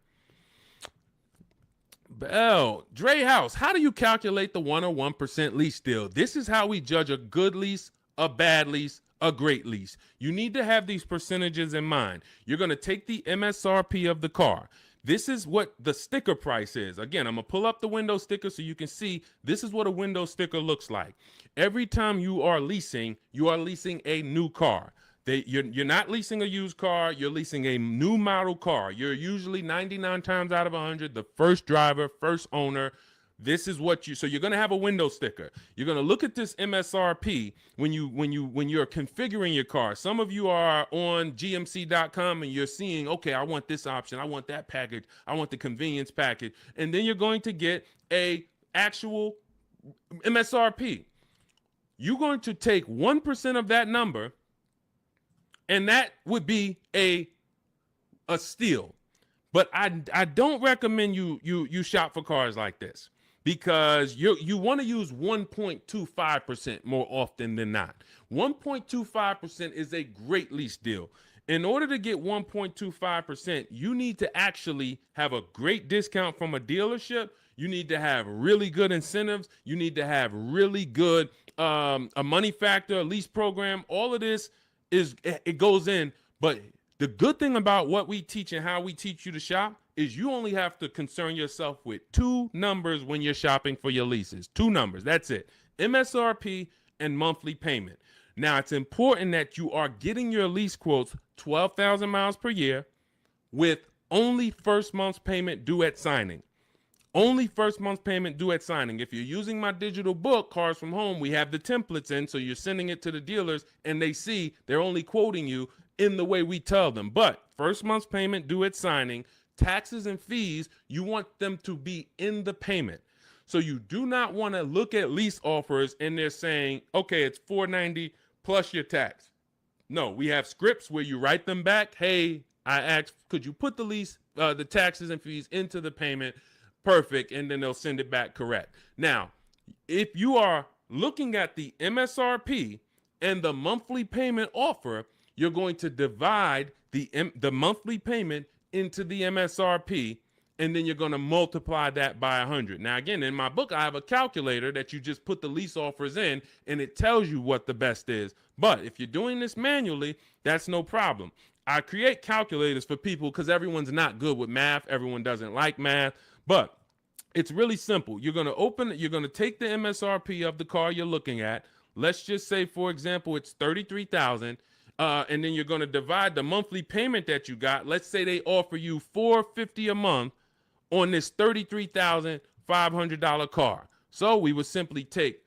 Bell, Dre House, how do you calculate the 101% lease deal? This is how we judge a good lease, a bad lease, a great lease. You need to have these percentages in mind. You're going to take the MSRP of the car. This is what the sticker price is. Again, I'm going to pull up the window sticker so you can see this is what a window sticker looks like. Every time you are leasing a new car. You're not leasing a used car. You're leasing a new model car. You're usually 99 times out of 100 the first driver, first owner. This is what so you're going to have a window sticker. You're going to look at this MSRP when you're configuring your car. Some of you are on gmc.com and you're seeing, okay, I want this option. I want that package. I want the convenience package. And then you're going to get a actual MSRP. You're going to take 1% of that number, and that would be a steal. But I don't recommend you shop for cars like this, because you want to use 1.25% more often than not. 1.25% is a great lease deal. In order to get 1.25%, you need to actually have a great discount from a dealership. You need to have really good incentives. You need to have really good a money factor, a lease program. All of this it goes in, but the good thing about what we teach and how we teach you to shop is you only have to concern yourself with 2 numbers when you're shopping for your leases. 2 numbers, that's it. MSRP and monthly payment. Now, it's important that you are getting your lease quotes 12,000 miles per year with only first month's payment due at signing. Only first month's payment due at signing. If you're using my digital book, Cars from Home, we have the templates in, so you're sending it to the dealers, and they see they're only quoting you in the way we tell them. But first month's payment due at signing, taxes and fees, you want them to be in the payment. So you do not want to look at lease offers and they're saying, okay, it's $490 plus your tax. No, we have scripts where you write them back. Hey, I asked, could you put the lease, the taxes and fees into the payment? Perfect. And then they'll send it back correct. Now, if you are looking at the MSRP and the monthly payment offer, you're going to divide the monthly payment into the MSRP, and then you're going to multiply that by 100. Now, again, in my book, I have a calculator that you just put the lease offers in, and it tells you what the best is. But if you're doing this manually, that's no problem. I create calculators for people because everyone's not good with math. Everyone doesn't like math, but it's really simple. You're going to take the MSRP of the car you're looking at. Let's just say, for example, it's $33,000. And then you're going to divide the monthly payment that you got. Let's say they offer you $450 a month on this $33,500 car. So we would simply take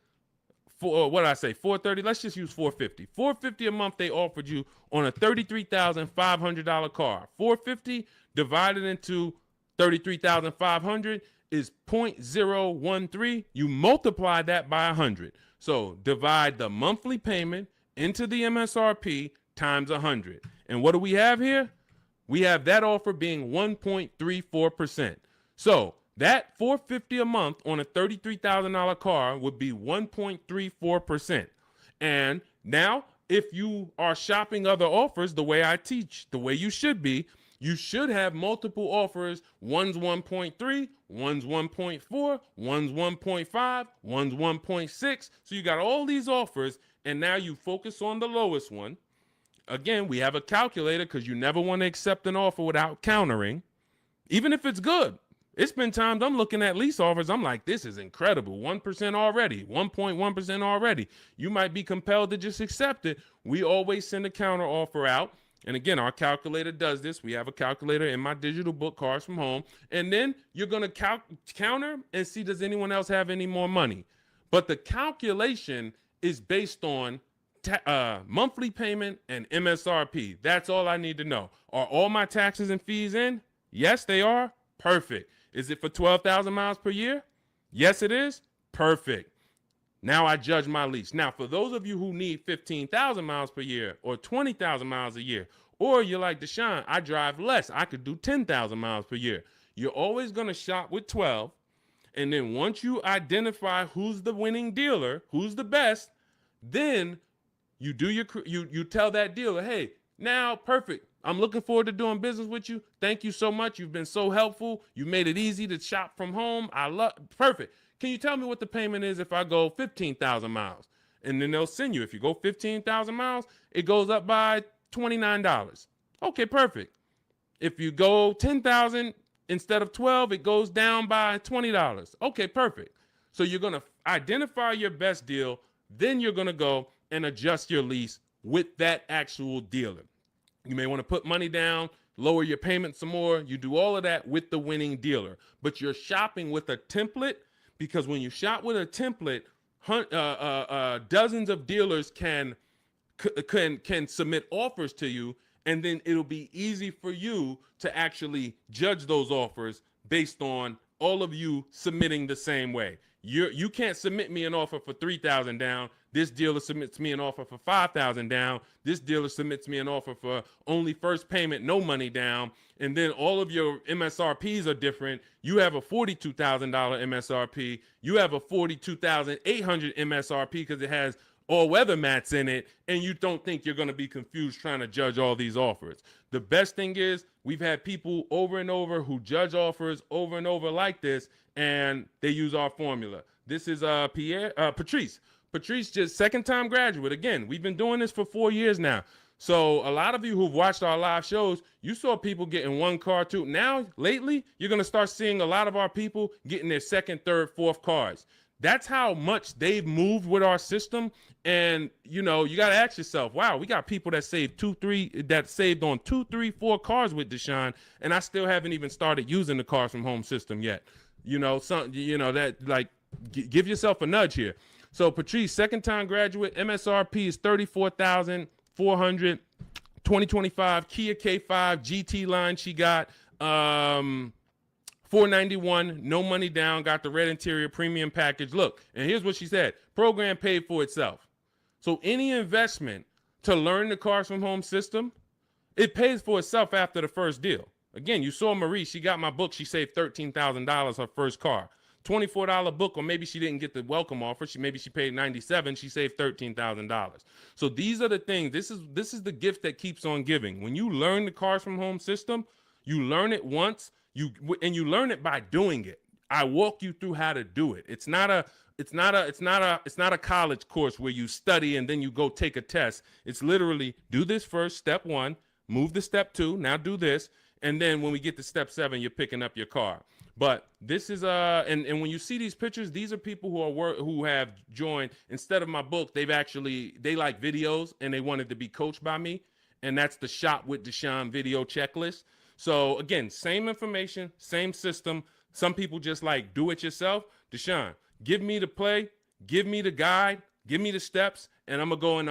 $430. Let's just use $450. $450 a month they offered you on a $33,500 car. $450 divided into $33,500 is 0.013. You multiply that by 100. So divide the monthly payment into the MSRP times 100. And what do we have here? We have that offer being 1.34%. So that $450 a month on a $33,000 car would be 1.34%. And now, if you are shopping other offers the way I teach, the way you should be, you should have multiple offers. One's 1.3, one's 1.4, one's 1.5, one's 1.6. So you got all these offers, and now you focus on the lowest one. Again, we have a calculator because you never want to accept an offer without countering, even if it's good. It's been times I'm looking at lease offers. I'm like, this is incredible. 1% already, 1.1% already. You might be compelled to just accept it. We always send a counter offer out. And again, our calculator does this. We have a calculator in my digital book, Cars from Home. And then you're going to counter and see, does anyone else have any more money? But the calculation is based on monthly payment and MSRP. That's all I need to know. Are all my taxes and fees in? Yes, they are. Perfect. Is it for 12,000 miles per year? Yes, it is. Perfect. Now I judge my lease. Now, for those of you who need 15,000 miles per year or 20,000 miles a year, or you're like Deshone, I drive less. I could do 10,000 miles per year. You're always going to shop with 12. And then once you identify who's the winning dealer, who's the best, then you do you tell that dealer, hey, now perfect. I'm looking forward to doing business with you. Thank you so much. You've been so helpful. You made it easy to shop from home. Perfect. Can you tell me what the payment is if I go 15,000 miles? And then they'll send you. If you go 15,000 miles, it goes up by $29. Okay, perfect. If you go 10,000 instead of 12, it goes down by $20. Okay, perfect. So you're going to identify your best deal. Then you're going to go and adjust your lease with that actual dealer. You may want to put money down, lower your payment some more. You do all of that with the winning dealer. But you're shopping with a template, because when you shop with a template, dozens of dealers can submit offers to you, and then it'll be easy for you to actually judge those offers based on all of you submitting the same way. You can't submit me an offer for 3,000 down. This dealer submits me an offer for 5,000 down. This dealer submits me an offer for only first payment, no money down. And then all of your MSRPs are different. You have a $42,000 MSRP. You have a $42,800 MSRP because it has all weather mats in it, and you don't think you're going to be confused trying to judge all these offers. The best thing is we've had people over and over who judge offers over and over like this, and they use our formula. This is Patrice. Patrice, just second-time graduate. Again, we've been doing this for 4 years now. So a lot of you who've watched our live shows, you saw people getting one car, too. Now, lately, you're going to start seeing a lot of our people getting their second, third, fourth cars. That's how much they've moved with our system. And, you know, you got to ask yourself, wow, we got people that saved saved on 2, 3, 4 cars with Deshone, and I still haven't even started using the Cars from Home system yet. You know, give yourself a nudge here. So Patrice, second-time graduate, MSRP is $34,400, 2025 Kia K5 GT line she got, $491, no money down, got the red interior premium package. Look, and here's what she said. Program paid for itself. So any investment to learn the Cars from Home system, it pays for itself after the first deal. Again, you saw Marie, she got my book. She saved $13,000 her first car. $24 book, or maybe she didn't get the welcome offer. Maybe she paid $97. She saved $13,000. So these are the things. This is the gift that keeps on giving. When you learn the Cars from Home system, you learn it once. And you learn it by doing it. I walk you through how to do it. It's not a college course where you study and then you go take a test. It's literally do this first, step 1, move to step 2, now do this, and then when we get to step 7, you're picking up your car. But this is and when you see these pictures, these are people who have joined. Instead of my book, they like videos and they wanted to be coached by me, and that's the Shop with Deshone video checklist. So again, same information, same system. Some people just like do it yourself. Deshone, give me the play, give me the guide, give me the steps, and I'm gonna go and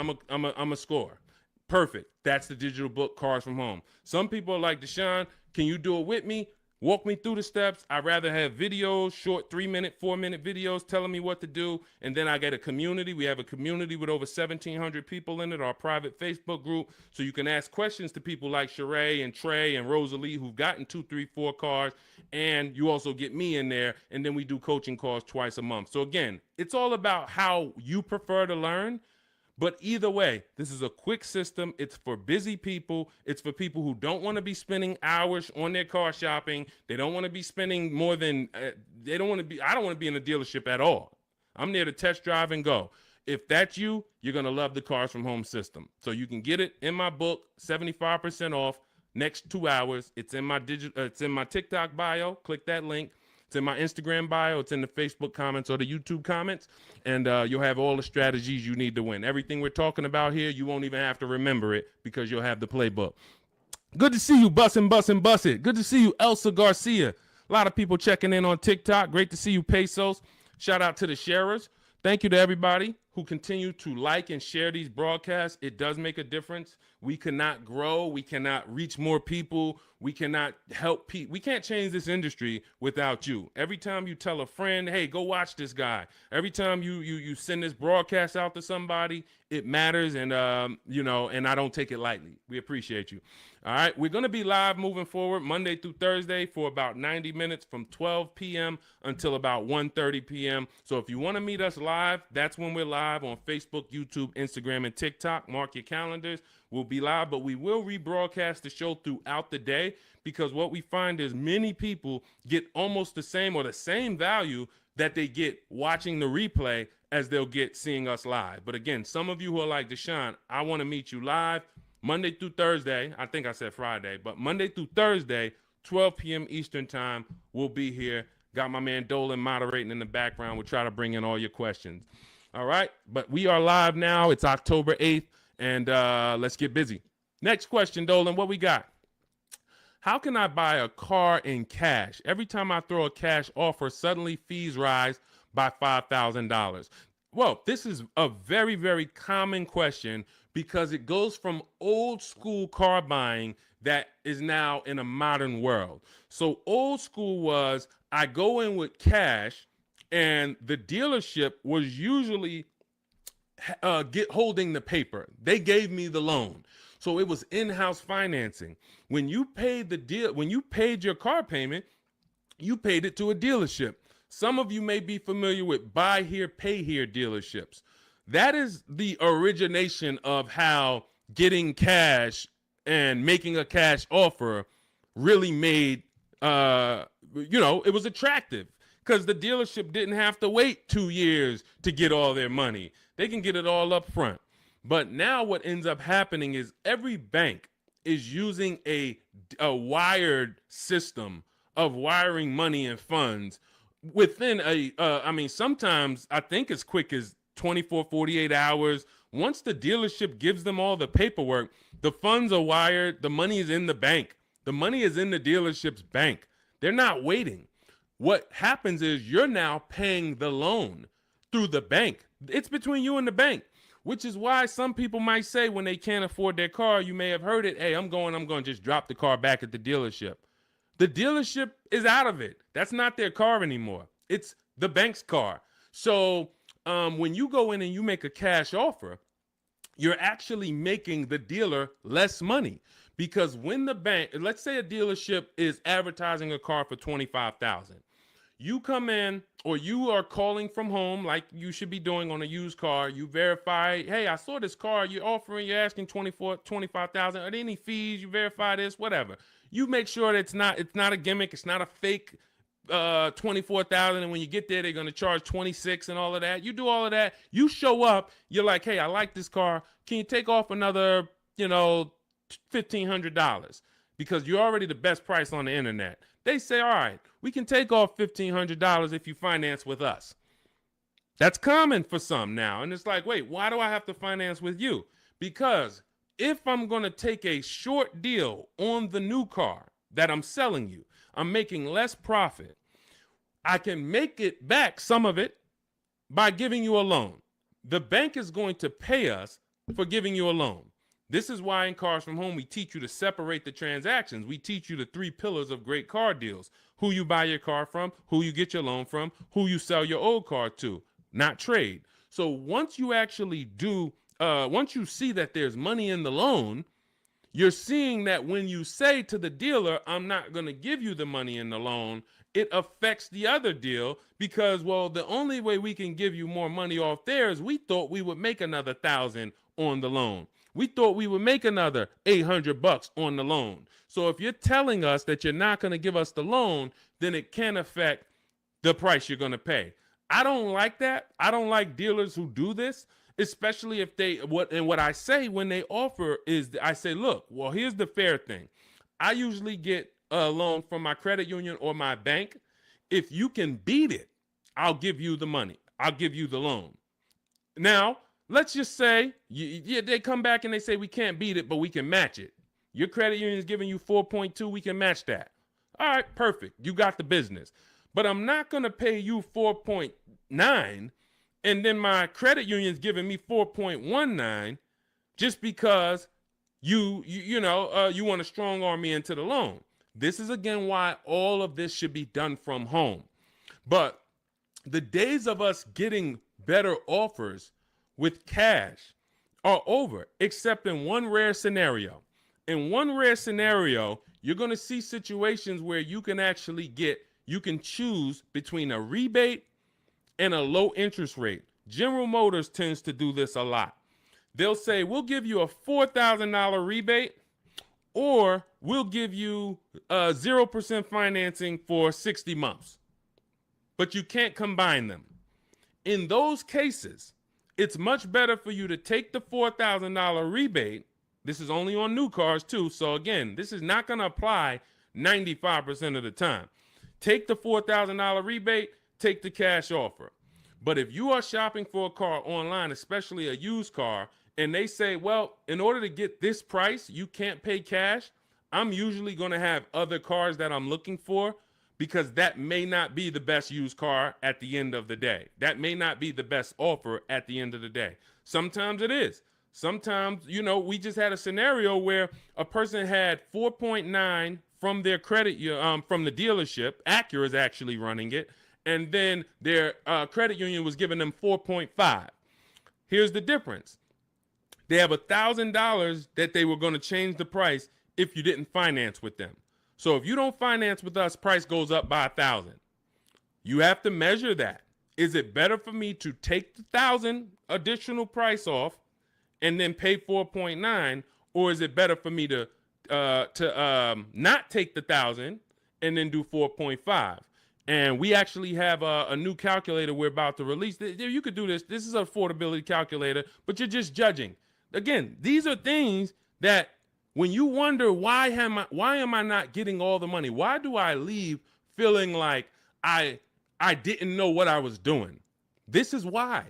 I'm a score. Perfect. That's the digital book, Cars from Home. Some people are like, Deshone, can you do it with me? Walk me through the steps. I'd rather have videos, short 3-minute, 4-minute videos telling me what to do. And then I get a community. We have a community with over 1,700 people in it, our private Facebook group. So you can ask questions to people like Sheree and Trey and Rosalie who've gotten 2, 3, 4 cars. And you also get me in there. And then we do coaching calls twice a month. So again, it's all about how you prefer to learn. But either way, this is a quick system. It's for busy people. It's for people who don't want to be spending hours on their car shopping. They don't want to be spending more than, I don't want to be in a dealership at all. I'm there to test drive and go. If that's you, you're going to love the Cars from Home system. So you can get it in my book, 75% off, next 2 hours. It's in my it's in my TikTok bio. Click that link. It's in my Instagram bio. It's in the Facebook comments or the YouTube comments. And you'll have all the strategies you need to win. Everything we're talking about here, you won't even have to remember it because you'll have the playbook. Good to see you, Bussin'. Good to see you, Elsa Garcia. A lot of people checking in on TikTok. Great to see you, Pesos. Shout out to the sharers. Thank you to everybody who continue to like and share these broadcasts. It does make a difference. We cannot grow. We cannot reach more people. We cannot help people. We can't change this industry without you. Every time you tell a friend, hey, go watch this guy. Every time you send this broadcast out to somebody, it matters. And, and I don't take it lightly. We appreciate you. All right. We're going to be live moving forward Monday through Thursday for about 90 minutes from 12 p.m. until about 1:30 p.m. So if you want to meet us live, that's when we're live on Facebook, YouTube, Instagram, and TikTok. Mark your calendars. We'll be live, but we will rebroadcast the show throughout the day because what we find is many people get almost the same or the same value that they get watching the replay as they'll get seeing us live. But again, some of you who are like, Deshone, I want to meet you live Monday through Thursday. I think I said Friday, but Monday through Thursday, 12 p.m. Eastern time, we'll be here. Got my man Dolan moderating in the background. We'll try to bring in all your questions. All right, but we are live now. It's October 8th. And let's get busy. Next question, Dolan, what we got? How can I buy a car in cash? Every time I throw a cash offer, suddenly fees rise by $5,000. Well, this is a very, very common question because it goes from old school car buying that is now in a modern world. So old school was I go in with cash and the dealership was usually holding the paper. They gave me the loan. So it was in-house financing. When you paid your car payment, you paid it to a dealership. Some of you may be familiar with buy here, pay here dealerships. That is the origination of how getting cash and making a cash offer really made, it was attractive because the dealership didn't have to wait 2 years to get all their money. They can get it all up front. But now what ends up happening is every bank is using a wired system of wiring money and funds within sometimes I think as quick as 24, 48 hours. Once the dealership gives them all the paperwork, the funds are wired. The money is in the bank. The money is in the dealership's bank. They're not waiting. What happens is you're now paying the loan through the bank. It's between you and the bank, which is why some people might say when they can't afford their car, you may have heard it, hey, I'm going to just drop the car back at the dealership. The dealership is out of it. That's not their car anymore. It's the bank's car. So when you go in and you make a cash offer, you're actually making the dealer less money because when the bank, let's say a dealership is advertising a car for $25,000. You come in or you are calling from home like you should be doing on a used car. You verify, hey, I saw this car you're asking $25,000. Are there any fees? You verify this, whatever. You make sure that it's not a gimmick, it's not a fake 24,000, and when you get there they're going to charge 26 and all of that. You do all of that, you show up, you're like, hey, I like this car, can you take off another, $1,500, because you're already the best price on the internet. They say, all right, we can take off $1,500 if you finance with us. That's common for some now, and it's like, wait, why do I have to finance with you? Because if I'm going to take a short deal on the new car that I'm selling you, I'm making less profit. I can make it back, some of it, by giving you a loan. The bank is going to pay us for giving you a loan. This is why in Cars from Home, we teach you to separate the transactions. We teach you the 3 pillars of great car deals: who you buy your car from, who you get your loan from, who you sell your old car to, not trade. So once you actually once you see that there's money in the loan, you're seeing that when you say to the dealer, I'm not going to give you the money in the loan, it affects the other deal, because, well, the only way we can give you more money off there is we thought we would make another 1,000 on the loan. We thought we would make another $800 on the loan. So if you're telling us that you're not going to give us the loan, then it can affect the price you're going to pay. I don't like that. I don't like dealers who do this, especially if what I say when they offer is, I say, look, well, here's the fair thing. I usually get a loan from my credit union or my bank. If you can beat it, I'll give you the money. I'll give you the loan. Now, let's just say they come back and they say, we can't beat it, but we can match it. Your credit union is giving you 4.2. We can match that. All right, perfect. You got the business. But I'm not going to pay you 4.9 and then my credit union's giving me 4.19 just because you want to strong arm me into the loan. This is, again, why all of this should be done from home. But the days of us getting better offers with cash are over, except in one rare scenario. In one rare scenario, you're going to see situations where you can choose between a rebate and a low interest rate. General Motors tends to do this a lot. They'll say, we'll give you a $4,000 rebate, or we'll give you 0% financing for 60 months. But you can't combine them. In those cases, it's much better for you to take the $4,000 rebate. This is only on new cars too. So again, this is not going to apply 95% of the time. Take the $4,000 rebate, take the cash offer. But if you are shopping for a car online, especially a used car, and they say, well, in order to get this price, you can't pay cash, I'm usually going to have other cars that I'm looking for, because that may not be the best used car at the end of the day. That may not be the best offer at the end of the day. Sometimes it is. Sometimes, we just had a scenario where a person had 4.9 from their credit, from the dealership. Acura is actually running it. And then their credit union was giving them 4.5. Here's the difference. They have $1,000 that they were going to change the price if you didn't finance with them. So if you don't finance with us, price goes up by 1,000. You have to measure that. Is it better for me to take the 1,000 additional price off and then pay 4.9, or is it better for me to not take the 1,000 and then do 4.5? And we actually have a new calculator we're about to release. You could do this. This is an affordability calculator, but you're just judging. Again, these are things that when you wonder, why am I not getting all the money? Why do I leave feeling like I didn't know what I was doing? This is why.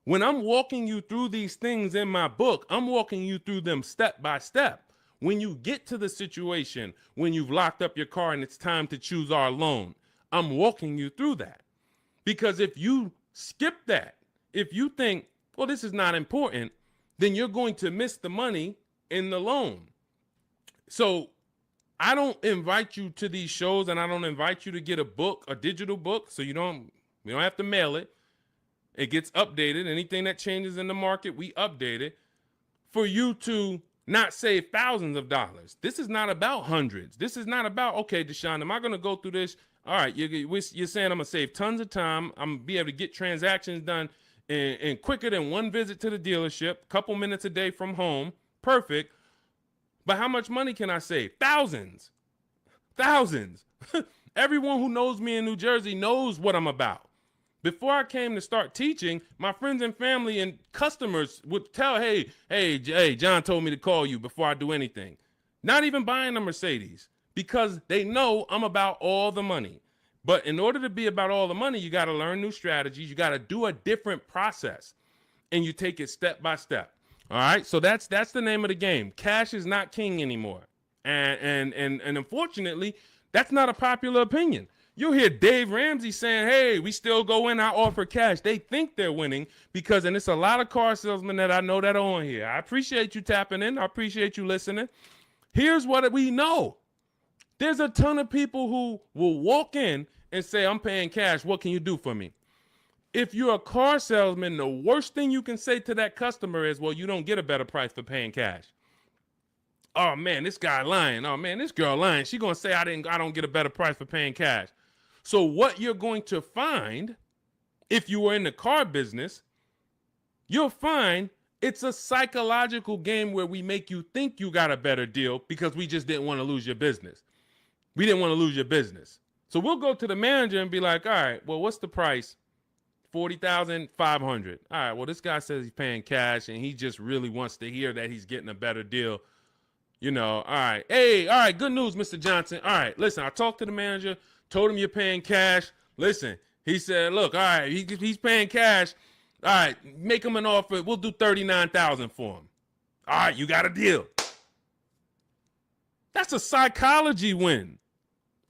When I'm walking you through these things in my book, I'm walking you through them step by step. When you get to the situation, when you've locked up your car and it's time to choose our loan, I'm walking you through that. Because if you skip that, if you think, well, this is not important, then you're going to miss the money in the loan. So I don't invite you to these shows, and I don't invite you to get a book, a digital book, so we don't have to mail it. It gets updated. Anything that changes in the market, we update it for you to not save thousands of dollars. This is not about hundreds. This is not about, okay, Deshone, am I going to go through this? All right, you're saying I'm going to save tons of time. I'm going to be able to get transactions done in quicker than one visit to the dealership, couple minutes a day from home. Perfect. But how much money can I save? Thousands. Thousands. Everyone who knows me in New Jersey knows what I'm about. Before I came to start teaching, my friends and family and customers would tell, hey, John told me to call you before I do anything. Not even buying a Mercedes, because they know I'm about all the money. But in order to be about all the money, you got to learn new strategies. You got to do a different process, and you take it step by step. All right, so that's the name of the game. Cash is not king anymore, and unfortunately, that's not a popular opinion. You'll hear Dave Ramsey saying, hey, we still go in, I offer cash. They think they're winning because, and it's a lot of car salesmen that I know that are on here. I appreciate you tapping in. I appreciate you listening. Here's what we know. There's a ton of people who will walk in and say, I'm paying cash. What can you do for me? If you're a car salesman, the worst thing you can say to that customer is, well, you don't get a better price for paying cash. Oh man, this guy lying. Oh man, this girl lying. She gonna say I don't get a better price for paying cash. So what you're going to find, if you were in the car business, you'll find it's a psychological game where we make you think you got a better deal because we just didn't want to lose your business. We didn't want to lose your business. So we'll go to the manager and be like, all right, well, what's the price? $40,500. All right, well, this guy says he's paying cash and he just really wants to hear that he's getting a better deal. You know, all right. Hey, all right, good news, Mr. Johnson. All right, listen, I talked to the manager, told him you're paying cash. Listen, he said, look, all right, he's paying cash. All right, make him an offer. We'll do $39,000 for him. All right, you got a deal. That's a psychology win.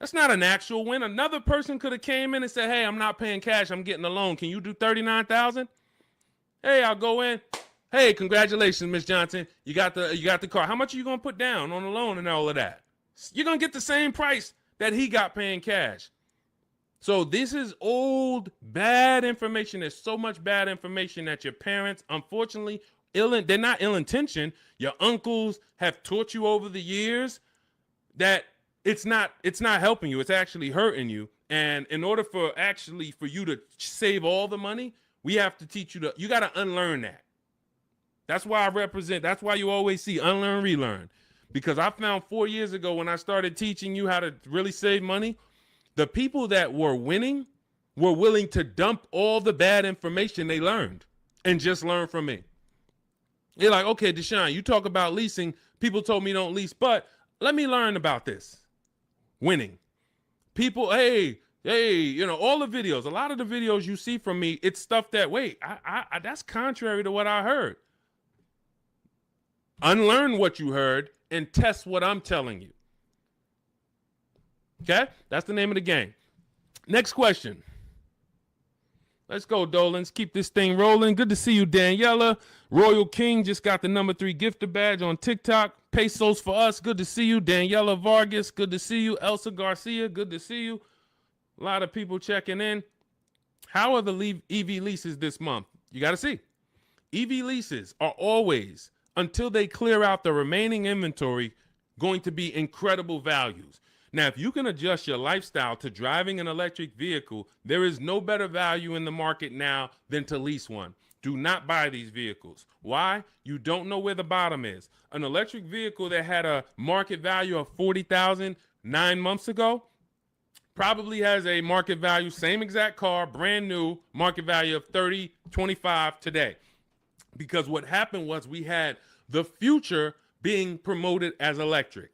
That's not an actual win. Another person could have came in and said, hey, I'm not paying cash. I'm getting a loan. Can you do $39,000? Hey, I'll go in. Hey, congratulations, Miss Johnson. You got the car. How much are you going to put down on the loan and all of that? You're going to get the same price that he got paying cash. So this is old, bad information. There's so much bad information that your parents, unfortunately, they're not ill-intentioned. Your uncles have taught you over the years that it's not helping you. It's actually hurting you. And in order for you to save all the money, we have to teach you you got to unlearn that. That's why that's why you always see unlearn, relearn. Because I found 4 years ago when I started teaching you how to really save money, the people that were winning were willing to dump all the bad information they learned and just learn from me. You're like, okay, Deshone, you talk about leasing. People told me don't lease, but let me learn about this. Winning. People, hey, you know, all the videos, a lot of the videos you see from me, it's stuff that, wait, I that's contrary to what I heard. Unlearn what you heard and test what I'm telling you. Okay? That's the name of the game. Next question. Let's go, Dolans. Keep this thing rolling. Good to see you, Daniela. Royal King just got the #3 gifter badge on TikTok. Pesos for us. Good to see you. Daniela Vargas. Good to see you. Elsa Garcia. Good to see you. A lot of people checking in. How are the EV leases this month? You got to see. EV leases are always, until they clear out the remaining inventory, going to be incredible values. Now, if you can adjust your lifestyle to driving an electric vehicle, there is no better value in the market now than to lease one. Do not buy these vehicles. Why? You don't know where the bottom is. An electric vehicle that had a market value of $40,000 9 months ago probably has a market value, same exact car, brand new, market value of $30, $25 today. Because what happened was we had the future being promoted as electric.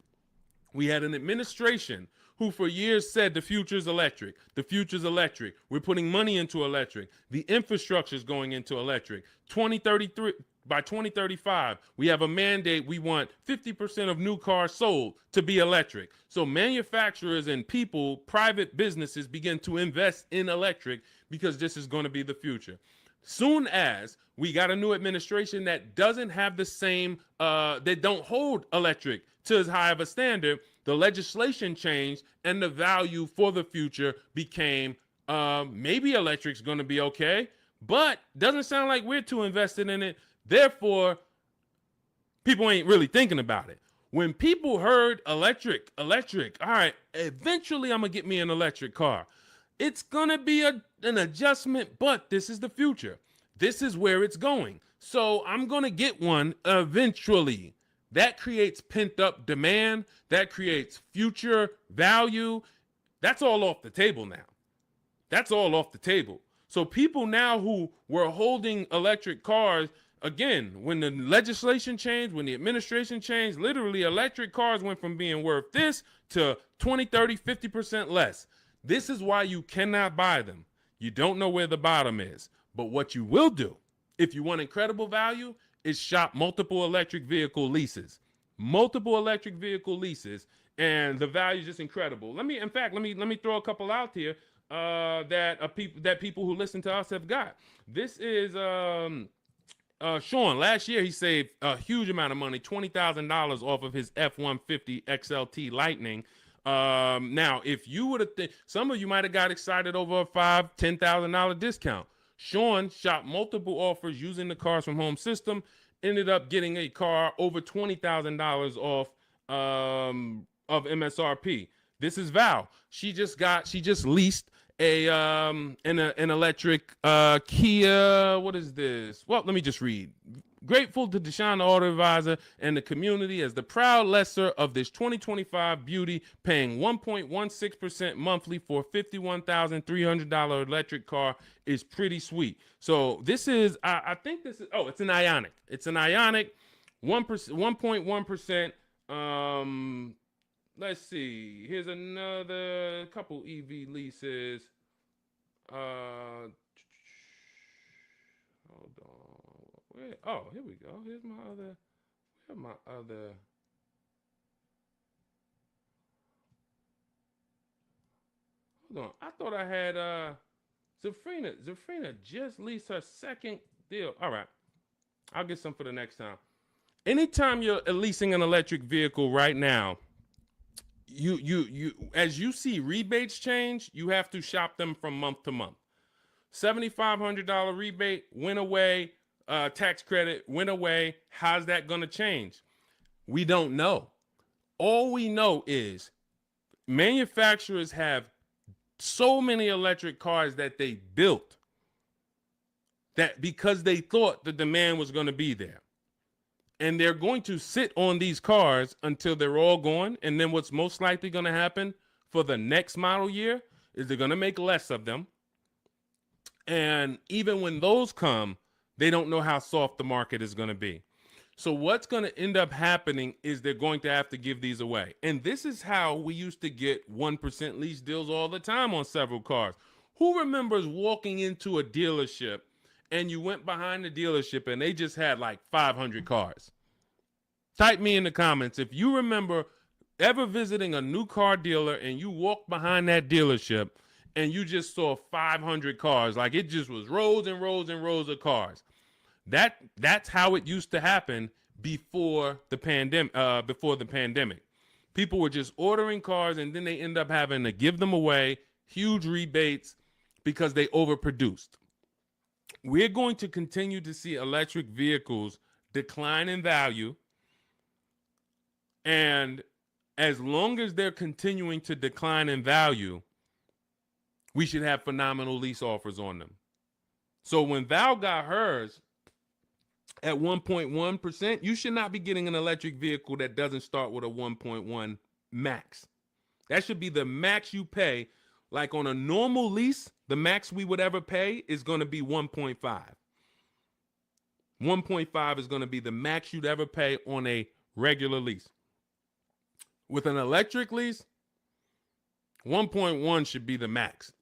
We had an administration who for years said the future's electric. The future's electric. We're putting money into electric. The infrastructure is going into electric. 2033, by 2035, we have a mandate. We want 50% of new cars sold to be electric. So manufacturers and people, private businesses begin to invest in electric because this is going to be the future. Soon as we got a new administration that doesn't have the same, they don't hold electric to as high of a standard, the legislation changed and the value for the future became maybe electric's going to be okay, but doesn't sound like we're too invested in it. Therefore, people ain't really thinking about it. When people heard electric, all right, eventually I'm going to get me an electric car. It's going to be an adjustment, but this is the future. This is where it's going. So I'm going to get one eventually. That creates pent up demand. That creates future value. That's all off the table now. That's all off the table. So people now who were holding electric cars, again, when the legislation changed, when the administration changed, literally electric cars went from being worth this to 20, 30, 50% less. This is why you cannot buy them. You don't know where the bottom is. But what you will do, if you want incredible value, is shop multiple electric vehicle leases. Multiple electric vehicle leases, and the value is just incredible. Let me throw a couple out here that people who listen to us have got. This is Sean. Last year he saved a huge amount of money, $20,000 off of his F-150 XLT Lightning. Now, if you would have, some of you might have got excited over a $5,000-$10,000 discount. Sean shopped multiple offers using the Cars from Home system, ended up getting a car over $20,000 off of MSRP. This is Val. She just leased an electric Kia. What is this? Well, let me just read. Grateful to Deshone the Auto Advisor and the community as the proud lessor of this 2025 beauty, paying 1.16% monthly for a $51,300 electric car is pretty sweet. So this is, I think this is, it's an Ioniq. It's an Ioniq, 1.1%. Let's see. Here's another couple EV leases. Hold on. Here we go. Here's my other. Hold on. I thought I had Zafrina. Zafrina just leased her second deal. All right. I'll get some for the next time. Anytime you're leasing an electric vehicle right now, you as you see rebates change, you have to shop them from month to month. $7,500 rebate went away. Tax credit went away. How's that going to change? We don't know. All we know is manufacturers have so many electric cars that they built that because they thought the demand was going to be there. And they're going to sit on these cars until they're all gone. And then what's most likely going to happen for the next model year is they're going to make less of them. And even when those come, they don't know how soft the market is going to be. So what's going to end up happening is they're going to have to give these away. And this is how we used to get 1% lease deals all the time on several cars. Who remembers walking into a dealership and you went behind the dealership and they just had like 500 cars? Type me in the comments if you remember ever visiting a new car dealer and you walked behind that dealership and you just saw 500 cars, like it just was rows and rows and rows of cars. That's how it used to happen before the pandemic. People were just ordering cars and then they end up having to give them away, huge rebates because they overproduced. We're going to continue to see electric vehicles decline in value. And as long as they're continuing to decline in value, we should have phenomenal lease offers on them. So when Val got hers at 1.1%, you should not be getting an electric vehicle that doesn't start with a 1.1 max. That should be the max you pay. Like on a normal lease, the max we would ever pay is going to be 1.5. 1.5 is going to be the max you'd ever pay on a regular lease. With an electric lease, 1.1 should be the max.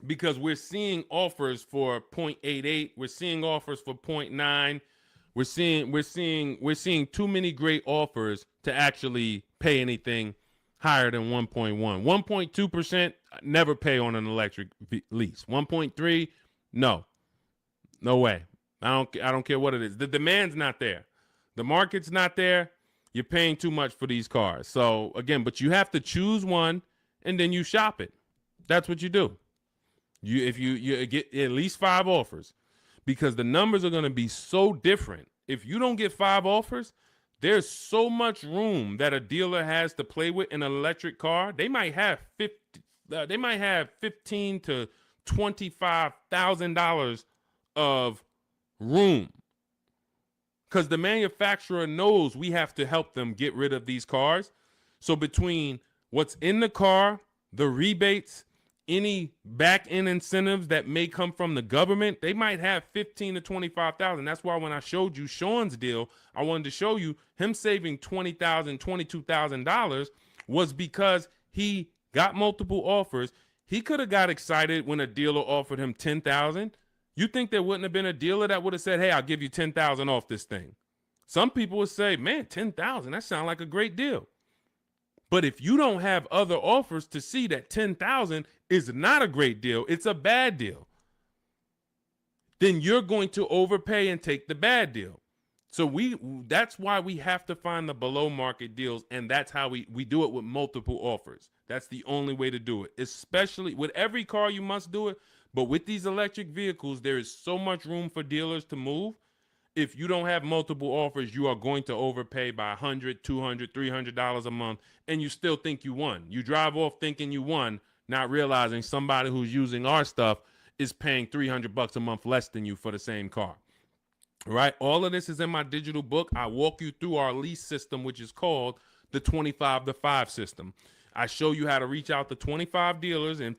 Because we're seeing offers for 0.88, we're seeing offers for 0.9. We're seeing too many great offers to actually pay anything higher than 1.1. 1.2%, never pay on an electric lease. 1.3, no way. I don't care what it is. The demand's not there. The market's not there. You're paying too much for these cars. So again, but you have to choose one and then you shop it. That's what you do. If you get at least 5 offers, because the numbers are going to be so different. If you don't get 5 offers, there's so much room that a dealer has to play with in an electric car. They might have $15,000 to $25,000 of room, because the manufacturer knows we have to help them get rid of these cars. So between what's in the car, the rebates, any back end incentives that may come from the government, they might have 15 to 25,000. That's why when I showed you Sean's deal, I wanted to show you him saving $20,000, $22,000 was because he got multiple offers. He could have got excited when a dealer offered him 10,000. You think there wouldn't have been a dealer that would have said, hey, I'll give you 10,000 off this thing? Some people would say, man, 10,000, that sounds like a great deal. But if you don't have other offers to see that 10,000 is not a great deal, it's a bad deal, then you're going to overpay and take the bad deal. So that's why we have to find the below market deals, and that's how we do it with multiple offers. That's the only way to do it, especially with every car you must do it. But with these electric vehicles, there is so much room for dealers to move. If you don't have multiple offers, you are going to overpay by $100, $200, $300 a month, and you still think you won. You drive off thinking you won, not realizing somebody who's using our stuff is paying $300 a month less than you for the same car. Right? All of this is in my digital book. I walk you through our lease system, which is called the 25 to 5 system. I show you how to reach out to 25 dealers in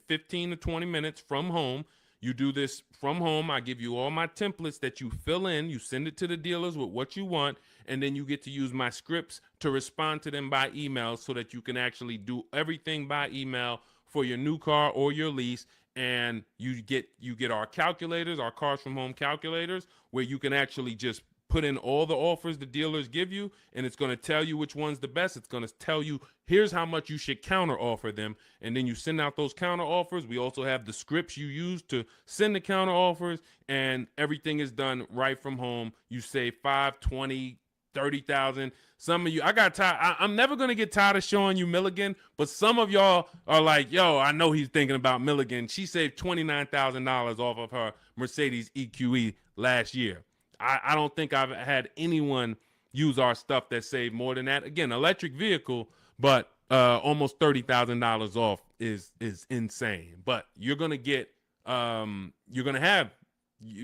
15 to 20 minutes from home. You do this from home. I give you all my templates that you fill in. You send it to the dealers with what you want, and then you get to use my scripts to respond to them by email so that you can actually do everything by email for your new car or your lease. And you get our calculators, our Cars from Home calculators, where you can actually just put in all the offers the dealers give you, and it's going to tell you which one's the best. It's going to tell you, here's how much you should counter offer them. And then you send out those counter offers. We also have the scripts you use to send the counter offers, and everything is done right from home. You save 5, 20, 30,000. Some of you, I got tired. I'm never going to get tired of showing you Milligan, but some of y'all are like, yo, I know he's thinking about Milligan. She saved $29,000 off of her Mercedes EQE last year. I don't think I've had anyone use our stuff that saved more than that. Again, electric vehicle, but almost $30,000 off is insane. But you're going to get, you're going to have,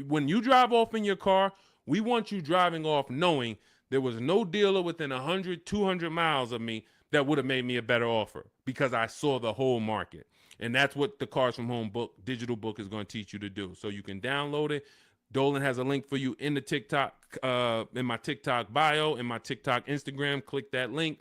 when you drive off in your car, we want you driving off knowing there was no dealer within 100, 200 miles of me that would have made me a better offer because I saw the whole market. And that's what the Cars from Home book, digital book, is going to teach you to do. So you can download it. Dolan has a link for you in the TikTok, in my TikTok bio, in my TikTok Instagram. Click that link.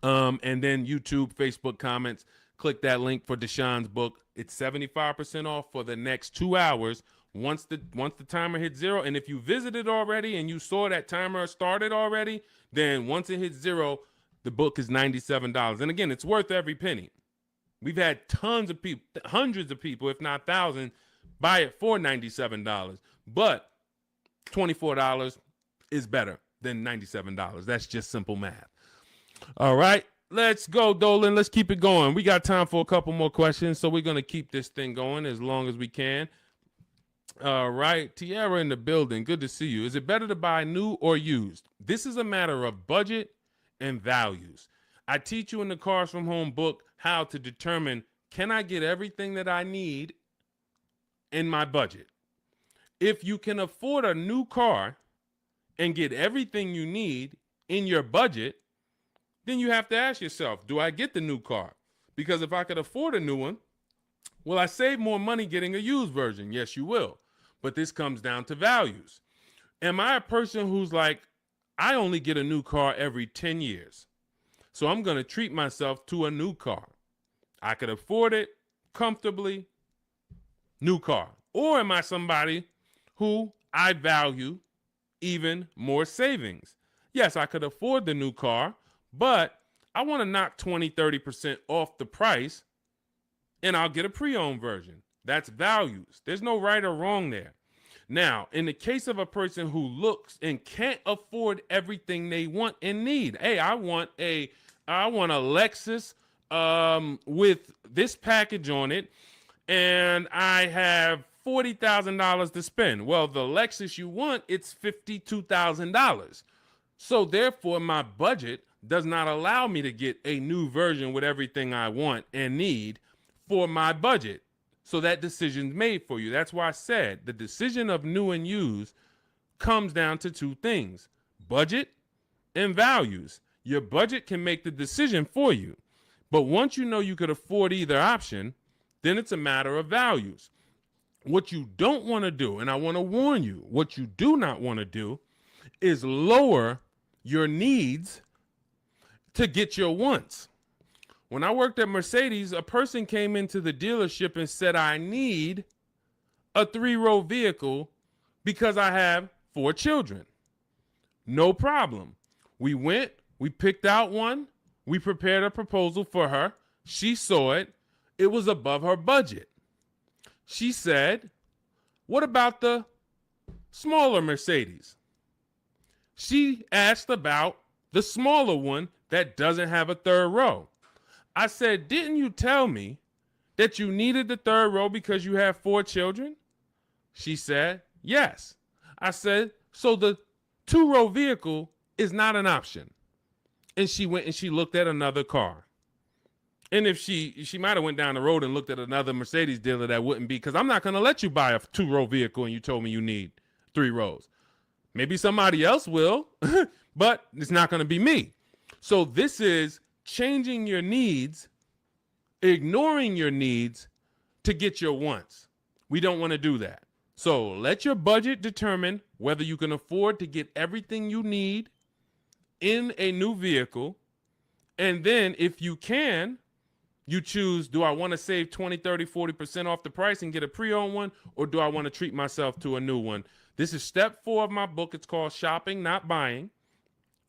And then YouTube, Facebook comments. Click that link for Deshone's book. It's 75% off for the next 2 hours. Once the timer hits 0, and if you visited already and you saw that timer started already, then once it hits 0, the book is $97. And again, it's worth every penny. We've had tons of people, hundreds of people, if not thousands, buy it for $97. But $24 is better than $97. That's just simple math. All right, let's go, Dolan. Let's keep it going. We got time for a couple more questions, so we're going to keep this thing going as long as we can. All right, Tiara in the building. Good to see you. Is it better to buy new or used? This is a matter of budget and values. I teach you in the Cars from Home book how to determine, can I get everything that I need in my budget? If you can afford a new car and get everything you need in your budget, then you have to ask yourself, do I get the new car? Because if I could afford a new one, will I save more money getting a used version? Yes, you will. But this comes down to values. Am I a person who's like, I only get a new car every 10 years, so I'm going to treat myself to a new car? I could afford it comfortably, new car. Or am I somebody who I value even more savings? Yes, I could afford the new car, but I want to knock 20, 30% off the price, and I'll get a pre-owned version. That's values. There's no right or wrong there. Now, in the case of a person who looks and can't afford everything they want and need, hey, I want a Lexus with this package on it, and I have $40,000 to spend. Well, the Lexus you want, it's $52,000. So therefore, my budget does not allow me to get a new version with everything I want and need for my budget. So that decision's made for you. That's why I said the decision of new and used comes down to two things: budget and values. Your budget can make the decision for you. But once you know you could afford either option, then it's a matter of values. What you don't want to do, and I want to warn you, what you do not want to do is lower your needs to get your wants. When I worked at Mercedes, a person came into the dealership and said, I need a 3-row vehicle because I have 4 children. No problem. We went, we picked out one, we prepared a proposal for her. She saw it. It was above her budget. She said, what about the smaller Mercedes? She asked about the smaller one that doesn't have a 3rd row. I said, didn't you tell me that you needed the 3rd row because you have 4 children? She said, yes. I said, so the 2-row vehicle is not an option. And she went and she looked at another car. And if she might have went down the road and looked at another Mercedes dealer, that wouldn't be, because I'm not going to let you buy a 2-row vehicle and you told me you need 3 rows. Maybe somebody else will, but it's not going to be me. So this is changing your needs, ignoring your needs to get your wants. We don't want to do that. So let your budget determine whether you can afford to get everything you need in a new vehicle. And then if you can, you choose, do I want to save 20, 30, 40% off the price and get a pre-owned one, or do I want to treat myself to a new one? This is step 4 of my book. It's called Shopping, Not Buying,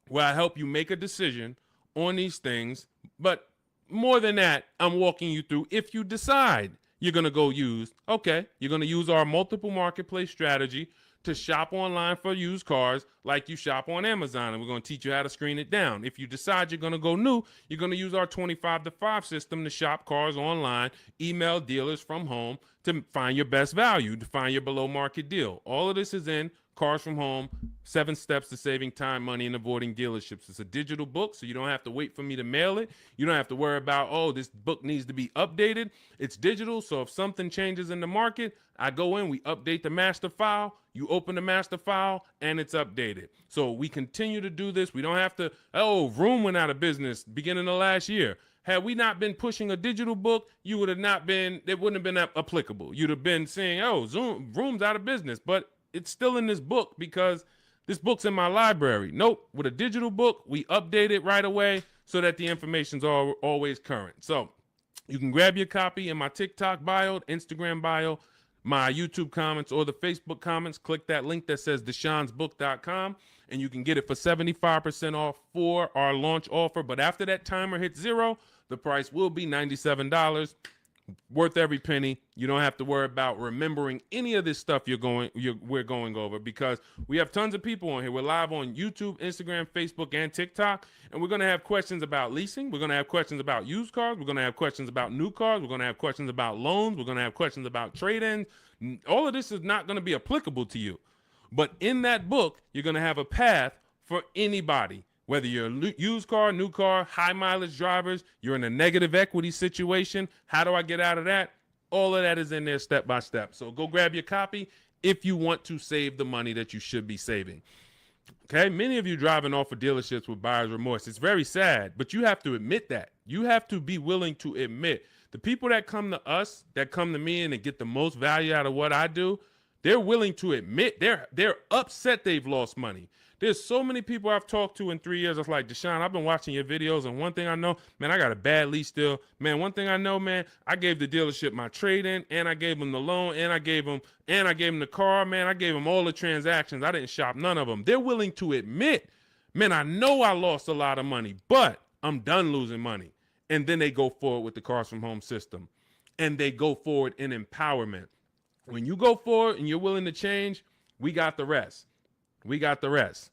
where I help you make a decision on these things. But more than that, I'm walking you through, if you decide you're going to go use, okay, you're going to use our multiple marketplace strategy to shop online for used cars like you shop on Amazon, and we're going to teach you how to screen it down. If you decide you're going to go new, you're going to use our 25 to 5 system to shop cars online, email dealers from home to find your best value, to find your below market deal. All of this is in Cars from Home, 7 Steps to Saving Time, Money, and Avoiding Dealerships. It's a digital book, so you don't have to wait for me to mail it. You don't have to worry about, oh, this book needs to be updated. It's digital, so if something changes in the market, I go in, we update the master file, you open the master file, and it's updated. So we continue to do this. We don't have to, oh, Vroom went out of business beginning of last year. Had we not been pushing a digital book, you would have not been, it wouldn't have been applicable. You'd have been saying, oh, Vroom's out of business, but it's still in this book because this book's in my library. Nope, with a digital book, we update it right away so that the information's always current. So you can grab your copy in my TikTok bio, Instagram bio, my YouTube comments, or the Facebook comments. Click that link that says deshonsbook.com, and you can get it for 75% off for our launch offer. But after that timer hits 0, the price will be $97. Worth every penny. You don't have to worry about remembering any of this stuff we're going over, because we have tons of people on here. We're live on YouTube, Instagram, Facebook, and TikTok, and we're going to have questions about leasing. We're going to have questions about used cars. We're going to have questions about new cars. We're going to have questions about loans. We're going to have questions about trade-ins. All of this is not going to be applicable to you, but in that book, you're going to have a path for anybody. Whether you're a used car, new car, high mileage drivers, you're in a negative equity situation, how do I get out of that? All of that is in there step by step. So go grab your copy if you want to save the money that you should be saving. Okay, many of you driving off of dealerships with buyer's remorse. It's very sad, but you have to admit that. You have to be willing to admit. The people that come to us, that come to me and get the most value out of what I do, they're willing to admit they're upset they've lost money. There's so many people I've talked to in 3 years. It's like, Deshone, I've been watching your videos, and one thing I know, man, I got a bad lease deal. Man, one thing I know, man, I gave the dealership my trade-in, and I gave them the loan, and I gave them the car, man. I gave them all the transactions. I didn't shop none of them. They're willing to admit, man, I know I lost a lot of money, but I'm done losing money. And then they go forward with the Cars from Home system, and they go forward in empowerment. When you go forward and you're willing to change, we got the rest. We got the rest.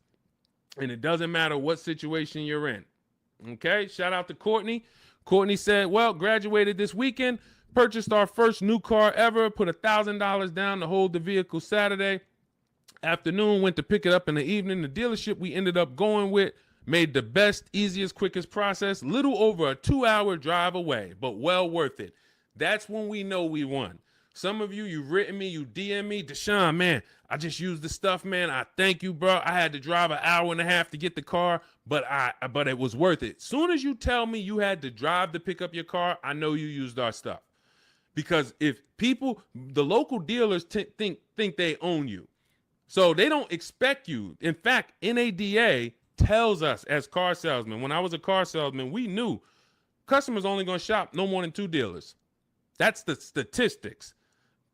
And it doesn't matter what situation you're in. Okay, shout out to Courtney. Courtney said, well, graduated this weekend, purchased our first new car ever, put $1,000 down to hold the vehicle Saturday afternoon, went to pick it up in the evening. The dealership we ended up going with made the best, easiest, quickest process, little over a 2-hour drive away, but well worth it. That's when we know we won. Some of you, you've written me, you DM me, Deshone, man, I just used the stuff, man. I thank you, bro. I had to drive an hour and a half to get the car, but it was worth it. Soon as you tell me you had to drive to pick up your car, I know you used our stuff. Because if people, the local dealers think they own you. So they don't expect you. In fact, NADA tells us as car salesmen, when I was a car salesman, we knew customers only going to shop no more than 2 dealers. That's the statistics.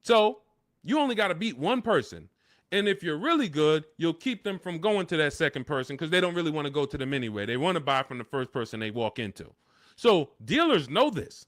So you only got to beat one person. And if you're really good, you'll keep them from going to that second person because they don't really want to go to them anyway. They want to buy from the first person they walk into. So dealers know this.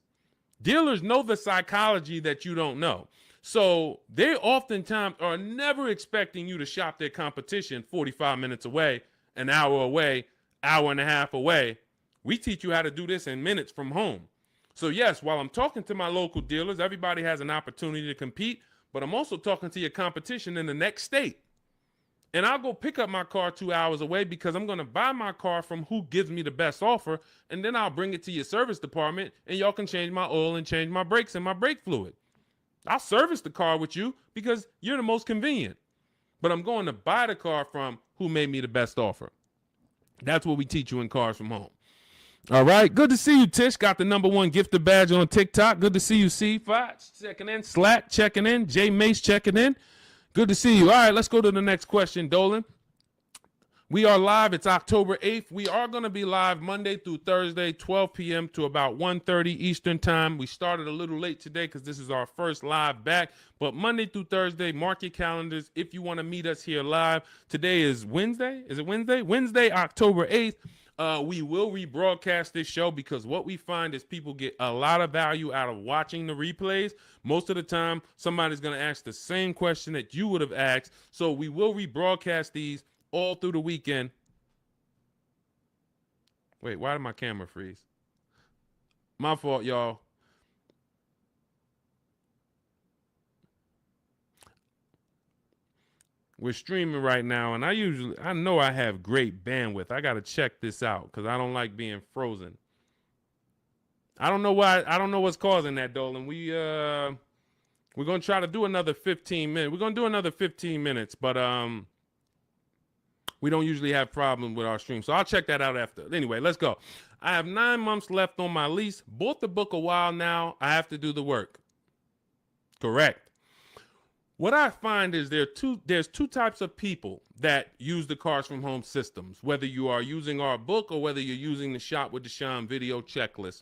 Dealers know the psychology that you don't know. So they oftentimes are never expecting you to shop their competition 45 minutes away, an hour away, hour and a half away. We teach you how to do this in minutes from home. So yes, while I'm talking to my local dealers, everybody has an opportunity to compete, but I'm also talking to your competition in the next state. And I'll go pick up my car 2 hours away because I'm going to buy my car from who gives me the best offer. And then I'll bring it to your service department and y'all can change my oil and change my brakes and my brake fluid. I'll service the car with you because you're the most convenient. But I'm going to buy the car from who made me the best offer. That's what we teach you in Cars from Home. All right. Good to see you, Tish. Got the #1 gifted badge on TikTok. Good to see you, C5 checking in. Slack checking in. J Mace checking in. Good to see you. All right, let's go to the next question, Dolan. We are live. It's October 8th. We are going to be live Monday through Thursday, 12 p.m. to about 1:30 Eastern time. We started a little late today because this is our first live back. But Monday through Thursday, mark your calendars if you want to meet us here live. Today is Wednesday. Is it Wednesday? Wednesday, October 8th. We will rebroadcast this show because what we find is people get a lot of value out of watching the replays. Most of the time, somebody's going to ask the same question that you would have asked. So we will rebroadcast these all through the weekend. Wait, why did my camera freeze? My fault, y'all. We're streaming right now, and I know I have great bandwidth. I got to check this out because I don't like being frozen. I don't know why. I don't know what's causing that, Dolan. We're going to try to do another 15 minutes. We're going to do another 15 minutes, but we don't usually have problems with our stream. So I'll check that out after. Anyway, let's go. I have 9 months left on my lease. Bought the book a while now. I have to do the work. Correct. What I find is there's two types of people that use the Cars from Home systems, whether you are using our book or whether you're using the Shop with Deshone video checklist.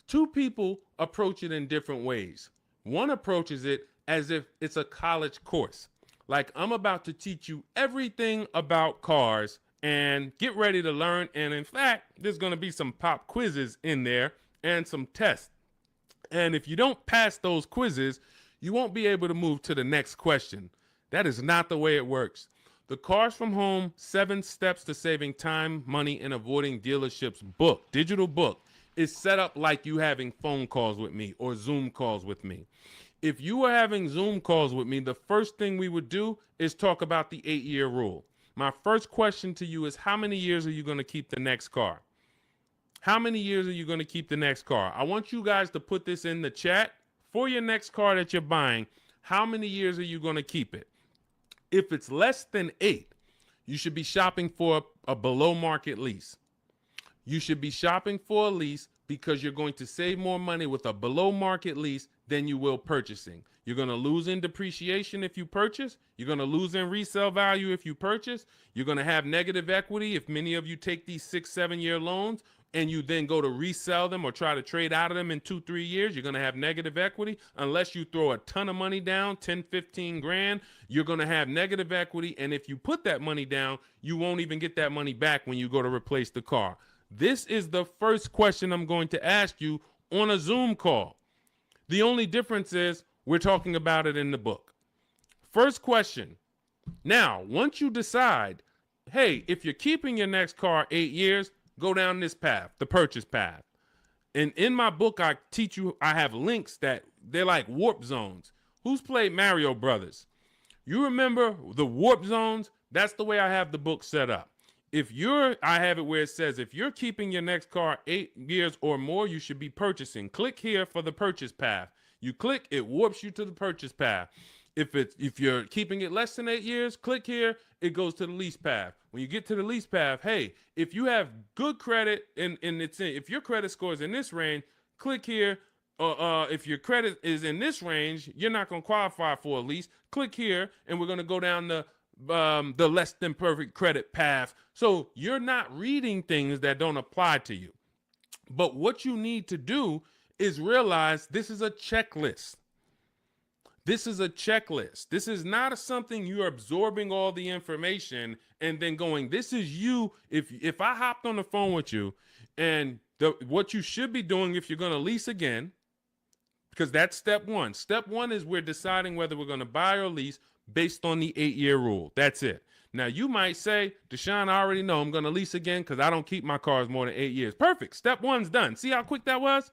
2 people approach it in different ways. One approaches it as if it's a college course. Like, I'm about to teach you everything about cars and get ready to learn. And in fact, there's going to be some pop quizzes in there and some tests. And if you don't pass those quizzes, you won't be able to move to the next question. That is not the way it works. The Cars from Home 7 Steps to Saving Time, Money, and Avoiding Dealerships book, digital book, is set up like you having phone calls with me or Zoom calls with me. If you were having Zoom calls with me, the first thing we would do is talk about the 8-year rule. My first question to you is, how many years are you going to keep the next car? How many years are you going to keep the next car? I want you guys to put this in the chat. For your next car that you're buying, how many years are you going to keep it? If it's less than 8, you should be shopping for a below market lease. You should be shopping for a lease because you're going to save more money with a below market lease than you will purchasing. You're going to lose in depreciation if you purchase. You're going to lose in resale value if you purchase. You're going to have negative equity if many of you take these 6-7 year loans and you then go to resell them or try to trade out of them in 2-3 years. You're going to have negative equity. Unless you throw a ton of money down, 10, 15 grand, you're going to have negative equity. And if you put that money down, you won't even get that money back when you go to replace the car. This is the first question I'm going to ask you on a Zoom call. The only difference is we're talking about it in the book. First question. Now, once you decide, hey, if you're keeping your next car 8 years, go down this path, the purchase path. And in my book, I teach you, I have links that they're like warp zones. Who's played Mario Brothers? You remember the warp zones? That's the way I have the book set up. I have it where it says, if you're keeping your next car 8 years or more, you should be purchasing. Click here for the purchase path. You click, it warps you to the purchase path. If you're keeping it less than 8 years, click here, it goes to the lease path. When you get to the lease path, hey, if you have good credit and if your credit score is in this range, click here. If your credit is in this range, you're not going to qualify for a lease. Click here, and we're going to go down the less than perfect credit path. So you're not reading things that don't apply to you. But what you need to do is realize this is a checklist. This is a checklist. This is not something you're absorbing all the information and then going, this is you. If I hopped on the phone with you and what you should be doing if you're going to lease again, because that's step one. Step one is we're deciding whether we're going to buy or lease based on the 8-year rule. That's it. Now, you might say, Deshone, I already know I'm going to lease again because I don't keep my cars more than 8 years. Perfect. Step one's done. See how quick that was?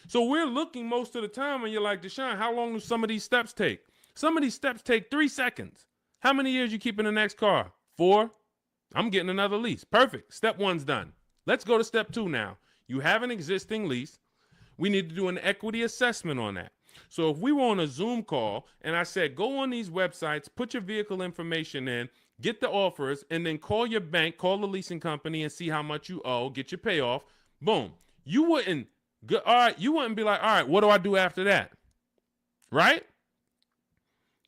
So we're looking most of the time and you're like, Deshone, how long do some of these steps take? Some of these steps take 3 seconds. How many years you keep in the next car? 4? I'm getting another lease. Perfect. Step one's done. Let's go to step 2 now. You have an existing lease. We need to do an equity assessment on that. So if we were on a Zoom call and I said, go on these websites, put your vehicle information in, get the offers, and then call your bank, call the leasing company and see how much you owe, get your payoff. Boom. You wouldn't be like, all right, what do I do after that? Right?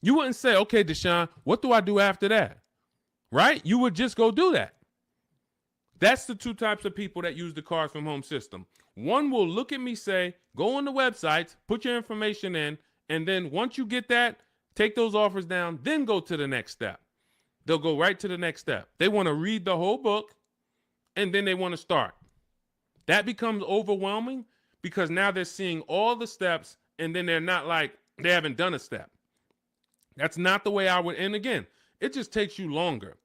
You wouldn't say, okay, Deshone, what do I do after that? Right? You would just go do that. That's the 2 types of people that use the Cars from Home system. One will look at me, say, go on the websites, put your information in, and then once you get that, take those offers down, then go to the next step. They'll go right to the next step. They want to read the whole book, and then they want to start. That becomes overwhelming because now they're seeing all the steps, and then they're not like, they haven't done a step. That's not the way I would, and again, it just takes you longer.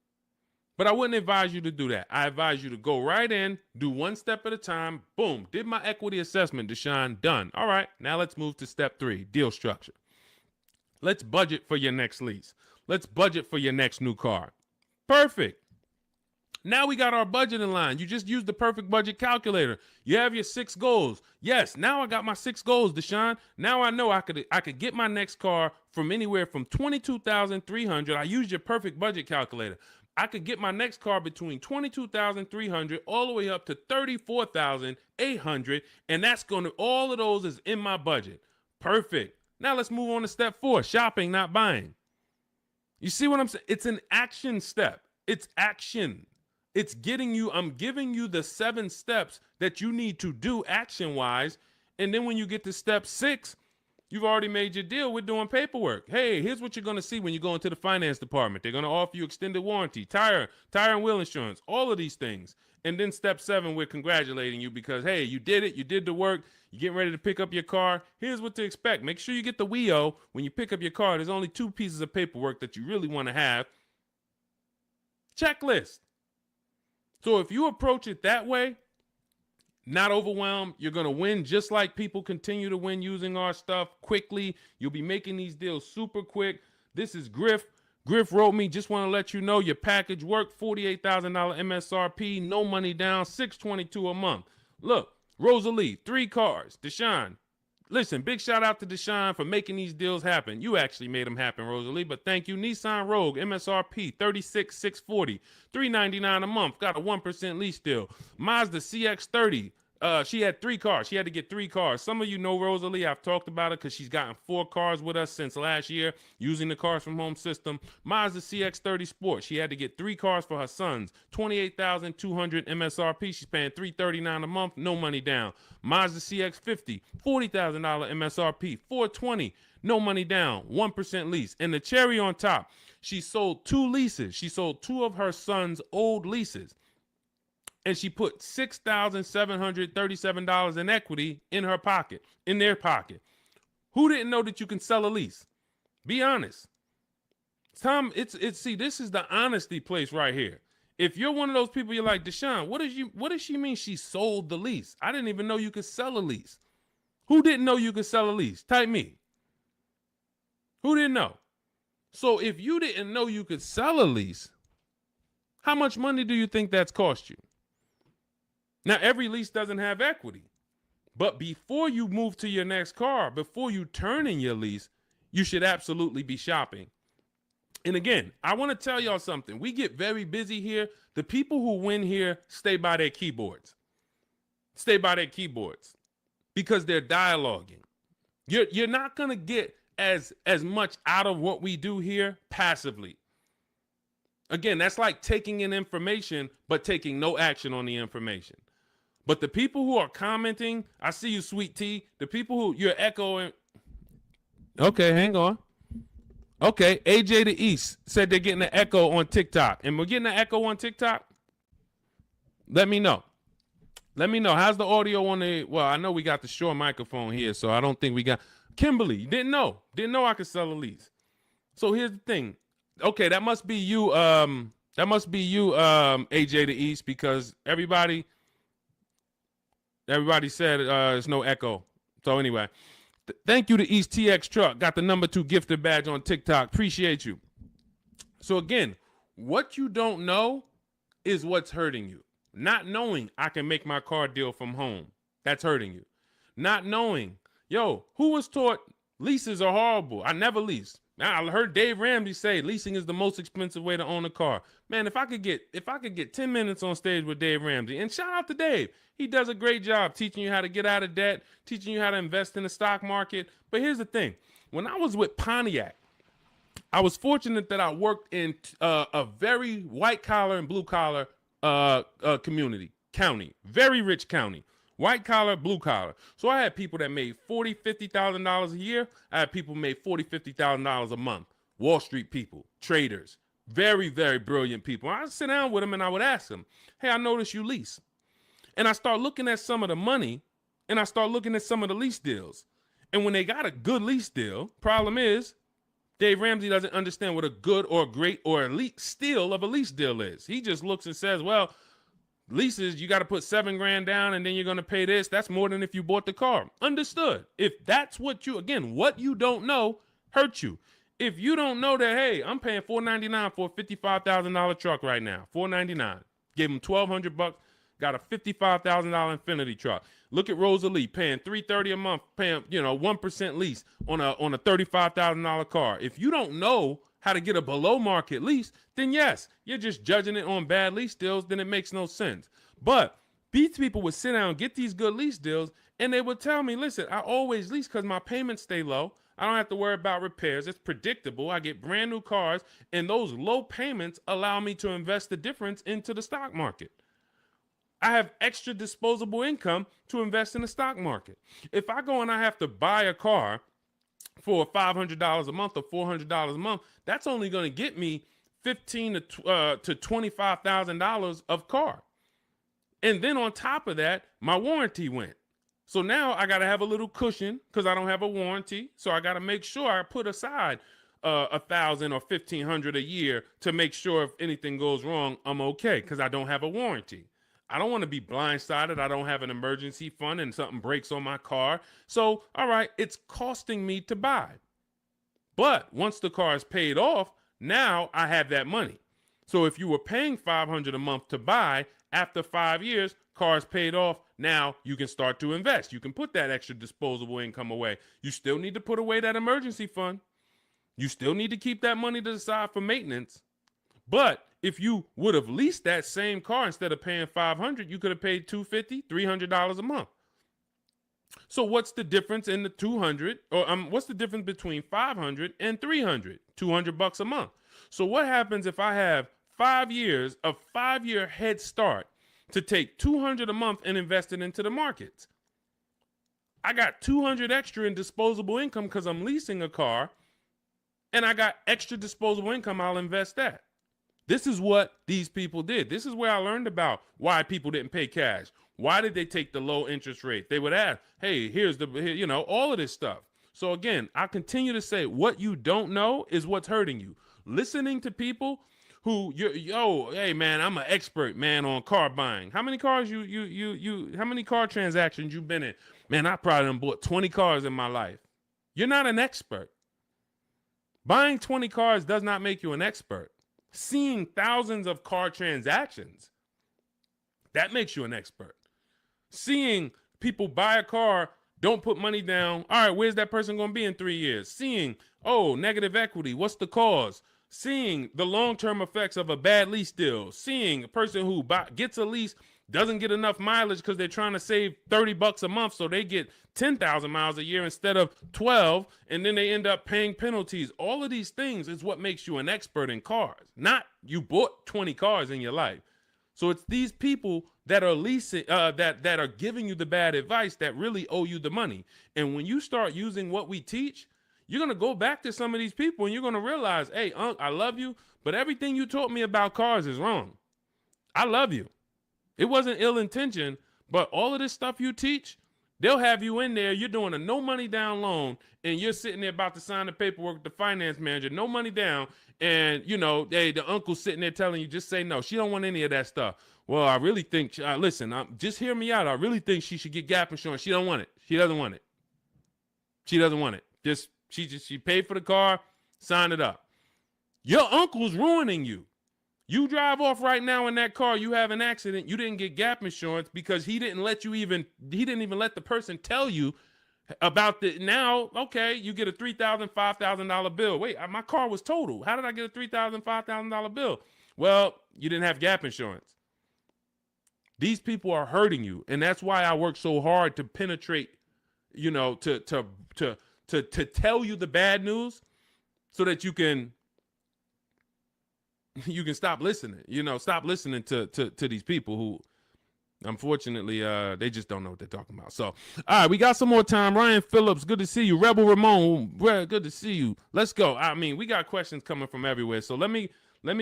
But I wouldn't advise you to do that. I advise you to go right in, do 1 step at a time. Boom, did my equity assessment, Deshone, done. All right, now let's move to step 3, deal structure. Let's budget for your next lease. Let's budget for your next new car. Perfect. Now we got our budget in line. You just used the perfect budget calculator. You have your 6 goals. Yes, now I got my 6 goals, Deshone. Now I know I could get my next car from anywhere from $22,300. I used your perfect budget calculator. I could get my next car between $22,300 all the way up to $34,800, and that's going to, all of those is in my budget. Perfect. Now let's move on to step 4, shopping, not buying. You see what I'm saying? It's an action step. It's action. It's getting you, I'm giving you the 7 steps that you need to do action-wise, and then when you get to step 6, you've already made your deal. We're doing paperwork. Hey, here's what you're going to see when you go into the finance department. They're going to offer you extended warranty, tire and wheel insurance, all of these things. And then step 7, we're congratulating you because, hey, you did it. You did the work. You're getting ready to pick up your car. Here's what to expect. Make sure you get the WIO when you pick up your car. There's only 2 pieces of paperwork that you really want to have. Checklist. So if you approach it that way, not overwhelmed, you're going to win just like people continue to win using our stuff quickly. You'll be making these deals super quick. This is Griff. Griff wrote me, just want to let you know your package worked, $48,000 MSRP, no money down, $622 a month. Look, Rosalie, 3 cars. Deshone, listen, big shout out to Deshone for making these deals happen. You actually made them happen, Rosalie, but thank you. Nissan Rogue, MSRP, $36,640, $399 a month, got a 1% lease deal. Mazda CX-30, she had 3 cars. She had to get 3 cars. Some of you know Rosalie. I've talked about it because she's gotten 4 cars with us since last year using the Cars from Home system. Mazda CX-30 Sport. She had to get 3 cars for her sons. $28,200 MSRP. She's paying $339 a month. No money down. Mazda CX-50. $40,000 MSRP. $420. No money down. 1% lease. And the cherry on top, she sold 2 leases. She sold 2 of her sons' old leases. And she put $6,737 in equity in her pocket, in their pocket. Who didn't know that you can sell a lease? Be honest. Tom, see, this is the honesty place right here. If you're one of those people, you're like, Deshone, what does she mean she sold the lease? I didn't even know you could sell a lease. Who didn't know you could sell a lease? Type me. Who didn't know? So if you didn't know you could sell a lease, how much money do you think that's cost you? Now, every lease doesn't have equity. But before you move to your next car, before you turn in your lease, you should absolutely be shopping. And again, I want to tell y'all something. We get very busy here. The people who win here stay by their keyboards. Stay by their keyboards because they're dialoguing. You're not going to get as much out of what we do here passively. Again, that's like taking in information but taking no action on the information. But the people who are commenting, I see you, Sweet Tea. The people who you're echoing. Okay, hang on. Okay, AJ the East said they're getting an echo on TikTok. And we're getting an echo on TikTok? Let me know. Let me know. How's the audio on the, well, I know we got the Shure microphone here, so I don't think we got, Kimberly, you didn't know. Didn't know I could sell a lease. So here's the thing. Okay, that must be you, AJ the East, because everybody said there's no echo. So anyway, thank you to East TX Truck. Got the #2 gifted badge on TikTok. Appreciate you. So again, what you don't know is what's hurting you. Not knowing I can make my car deal from home. That's hurting you. Not knowing, yo, who was taught leases are horrible? I never leased. I heard Dave Ramsey say leasing is the most expensive way to own a car. Man, if I could get 10 minutes on stage with Dave Ramsey, and shout out to Dave. He does a great job teaching you how to get out of debt, teaching you how to invest in the stock market. But here's the thing. When I was with Pontiac, I was fortunate that I worked in a very white collar and blue collar county, very rich county, white collar, blue collar. So I had people that made $40,000-$50,000 a year. I had people made $40,000-$50,000 a month. Wall Street people, traders, very, very brilliant people. I would sit down with them and I would ask them, hey, I noticed you lease. And I start looking at some of the money and I start looking at some of the lease deals. And when they got a good lease deal, problem is Dave Ramsey doesn't understand what a good or great or elite steal of a lease deal is. He just looks and says, well, leases, you got to put $7,000 down and then you're going to pay this. That's more than if you bought the car. Understood. If that's what you, again, what you don't know hurts you. If you don't know that, hey, I'm paying $499 for a $55,000 truck right now, $499. Gave him $1,200, got a $55,000 Infinity truck. Look at Rosalie paying $330 a month, paying 1% lease on a $35,000 car. If you don't know how to get a below market lease, then yes, you're just judging it on bad lease deals. Then it makes no sense. But these people would sit down, get these good lease deals, and they would tell me, listen, I always lease because my payments stay low. I don't have to worry about repairs. It's predictable. I get brand new cars, and those low payments allow me to invest the difference into the stock market. I have extra disposable income to invest in the stock market. If I go and I have to buy a car for $500 a month or $400 a month, that's only going to get me $15,000 to $25,000 of car. And then on top of that, my warranty went. So now I got to have a little cushion because I don't have a warranty. So I got to make sure I put aside $1,000 or $1,500 a year to make sure if anything goes wrong, I'm okay because I don't have a warranty. I don't want to be blindsided. I don't have an emergency fund and something breaks on my car. So, all right, it's costing me to buy. But once the car is paid off, now I have that money. So if you were paying $500 a month to buy, after 5 years, car's paid off, now you can start to invest. You can put that extra disposable income away. You still need to put away that emergency fund. You still need to keep that money to the side for maintenance. But if you would have leased that same car instead of paying $500, you could have paid $250, $300 a month. So what's the difference in the 200 or what's the difference between 500 and 300? $200 a month. So what happens if I have 5 years, a 5-year head start to take $200 a month and invest it into the markets? I got $200 extra in disposable income because I'm leasing a car, and I got extra disposable income. I'll invest that. This is what these people did. This is where I learned about why people didn't pay cash. Why did they take the low interest rate? They would ask, hey, here's all of this stuff. So again, I continue to say what you don't know is what's hurting you. Listening to people who hey man, I'm an expert, man, on car buying. How many cars how many car transactions you've been in? Man, I probably done bought 20 cars in my life. You're not an expert. Buying 20 cars does not make you an expert. Seeing thousands of car transactions, that makes you an expert. Seeing people buy a car, don't put money down. All right, where's that person going to be in 3 years? Seeing, oh, negative equity. What's the cause? Seeing the long-term effects of a bad lease deal. Seeing a person who gets a lease, doesn't get enough mileage because they're trying to save $30 a month, so they get 10,000 miles a year instead of 12, and then they end up paying penalties. All of these things is what makes you an expert in cars, not you bought 20 cars in your life. So it's these people that are leasing, that are giving you the bad advice that really owe you the money. And when you start using what we teach, you're going to go back to some of these people and you're going to realize, hey, Unc, I love you, but everything you taught me about cars is wrong. I love you. It wasn't ill intention, but all of this stuff you teach, they'll have you in there. You're doing a no money down loan and you're sitting there about to sign the paperwork with the finance manager, no money down. And, you know, the uncle's sitting there telling you, just say no. She don't want any of that stuff. Well, I really think, listen, just hear me out. I really think she should get gap insurance. She don't want it. She doesn't want it. She doesn't want it. She paid for the car, sign it up. Your uncle's ruining you. You drive off right now in that car, you have an accident, you didn't get gap insurance because he didn't even let the person tell you about the, now, okay, you get a $3,000, $5,000 bill. Wait, my car was totaled. How did I get a $3,000, $5,000 bill? Well, you didn't have gap insurance. These people are hurting you. And that's why I work so hard to penetrate, you know, to tell you the bad news so that you can stop listening, stop listening to these people who, unfortunately, they just don't know what they're talking about. So, all right, we got some more time. Ryan Phillips, good to see you. Rebel Ramon, good to see you. Let's go. I mean, we got questions coming from everywhere. So let me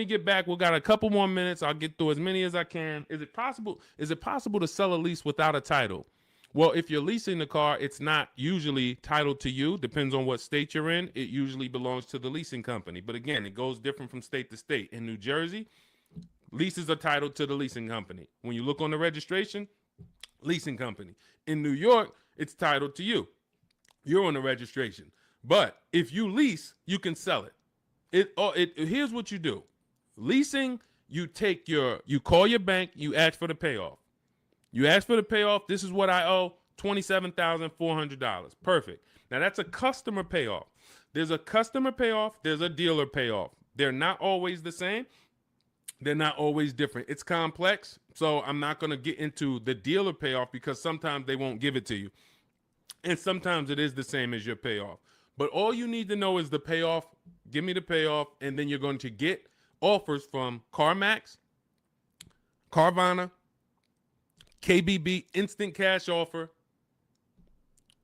get back. We got a couple more minutes. I'll get through as many as I can. Is it possible to sell a lease without a title? Well, if you're leasing the car, it's not usually titled to you. Depends on what state you're in. It usually belongs to the leasing company. But again, it goes different from state to state. In New Jersey, leases are titled to the leasing company. When you look on the registration, leasing company. In New York, it's titled to you. You're on the registration. But if you lease, you can sell it. Here's what you do. Leasing, you call your bank, you ask for the payoff. You ask for the payoff. This is what I owe, $27,400. Perfect. Now, that's a customer payoff. There's a customer payoff. There's a dealer payoff. They're not always the same. They're not always different. It's complex, so I'm not going to get into the dealer payoff because sometimes they won't give it to you. And sometimes it is the same as your payoff. But all you need to know is the payoff. Give me the payoff, and then you're going to get offers from CarMax, Carvana, KBB, Instant Cash Offer,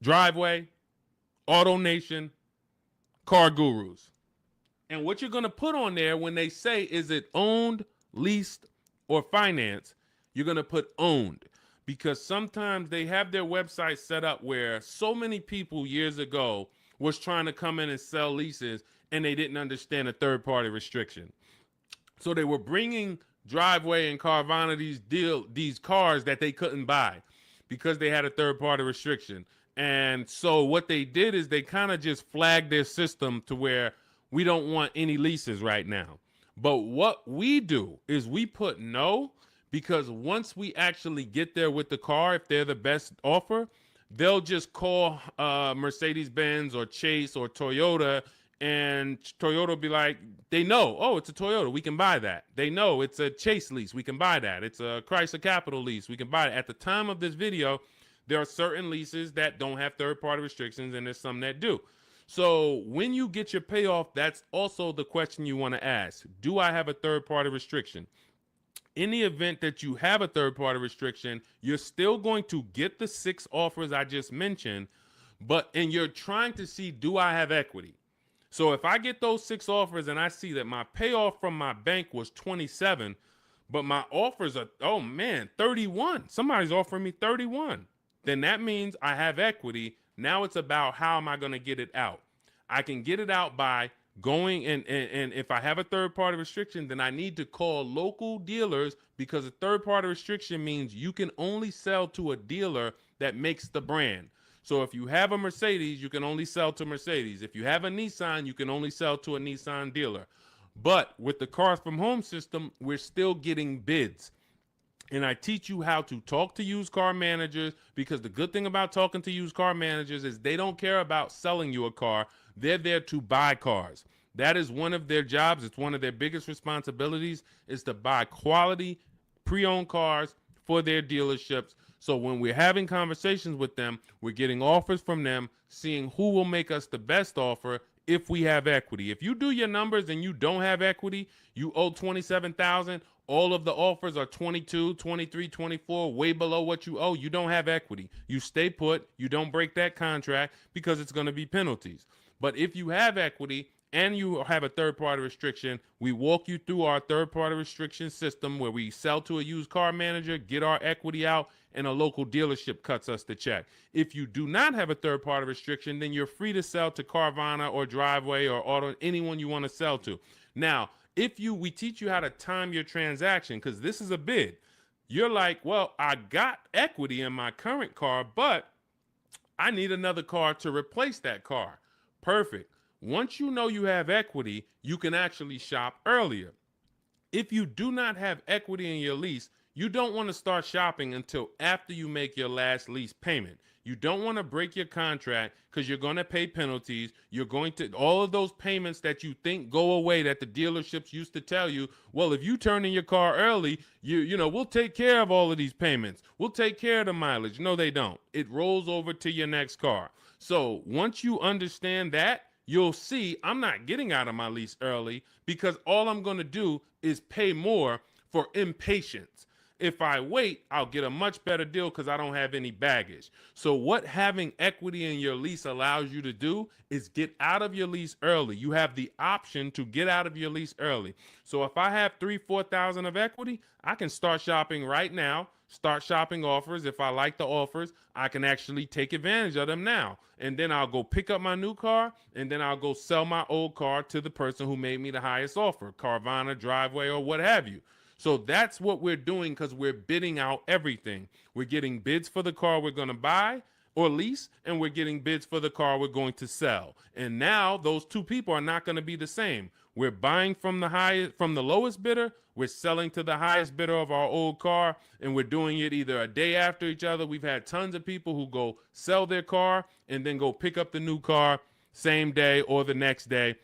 Driveway, AutoNation, Car Gurus. And what you're going to put on there when they say, is it owned, leased, or financed, you're going to put owned. Because sometimes they have their website set up where so many people years ago was trying to come in and sell leases and they didn't understand a third-party restriction. So they were bringing Driveway and Carvana these cars that they couldn't buy because they had a third-party restriction. And so what they did is they kind of just flagged their system to where we don't want any leases right now. But what we do is we put no, because once we actually get there with the car, if they're the best offer, they'll just call Mercedes-Benz or Chase or Toyota, and Toyota will be like, they know, oh, it's a Toyota, we can buy that. They know it's a Chase lease, we can buy that. It's a Chrysler Capital lease, we can buy it. At the time of this video, there are certain leases that don't have third-party restrictions, and there's some that do. So when you get your payoff, that's also the question you want to ask. Do I have a third-party restriction? In the event that you have a third-party restriction, you're still going to get the 6 offers I just mentioned, and you're trying to see, do I have equity? So if I get those 6 offers and I see that my payoff from my bank was 27, but my offers are, 31. Somebody's offering me 31. Then that means I have equity. Now it's about how am I going to get it out? I can get it out by going and if I have a third-party restriction, then I need to call local dealers, because a third-party restriction means you can only sell to a dealer that makes the brand. So if you have a Mercedes, you can only sell to Mercedes. If you have a Nissan, you can only sell to a Nissan dealer. But with the Cars from Home system, we're still getting bids. and I teach you how to talk to used car managers, because the good thing about talking to used car managers is they don't care about selling you a car. They're there to buy cars. That is one of their jobs. It's one of their biggest responsibilities, is to buy quality pre-owned cars for their dealerships. So when we're having conversations with them, we're getting offers from them, seeing who will make us the best offer if we have equity. If you do your numbers and you don't have equity, you owe 27,000, all of the offers are 22, 23, 24, way below what you owe. You don't have equity. You stay put. You don't break that contract, because it's going to be penalties. But if you have equity and you have a third-party restriction, we walk you through our third-party restriction system, where we sell to a used car manager, get our equity out, and a local dealership cuts us the check. If you do not have a third-party restriction, then you're free to sell to Carvana or Driveway or Auto, anyone you want to sell to. Now, we teach you how to time your transaction, because this is a bid. You're like, well, I got equity in my current car, but I need another car to replace that car. Perfect. Once you know you have equity, you can actually shop earlier. If you do not have equity in your lease, you don't want to start shopping until after you make your last lease payment. You don't want to break your contract, because you're going to pay penalties. You're going to, all of those payments that you think go away, that the dealerships used to tell you, well, if you turn in your car early, we'll take care of all of these payments. We'll take care of the mileage. No, they don't. It rolls over to your next car. So once you understand that, you'll see I'm not getting out of my lease early, because all I'm going to do is pay more for impatience. If I wait, I'll get a much better deal, because I don't have any baggage. So what having equity in your lease allows you to do is get out of your lease early. You have the option to get out of your lease early. So if I have 3,000-4,000 of equity, I can start shopping right now, start shopping offers. If I like the offers, I can actually take advantage of them now. And then I'll go pick up my new car, and then I'll go sell my old car to the person who made me the highest offer, Carvana, Driveway, or what have you. So that's what we're doing, because we're bidding out everything. We're getting bids for the car we're going to buy or lease, and we're getting bids for the car we're going to sell. And now those two people are not going to be the same. We're buying from the lowest bidder, we're selling to the highest bidder of our old car, and we're doing it either a day after each other. We've had tons of people who go sell their car and then go pick up the new car same day or the next day,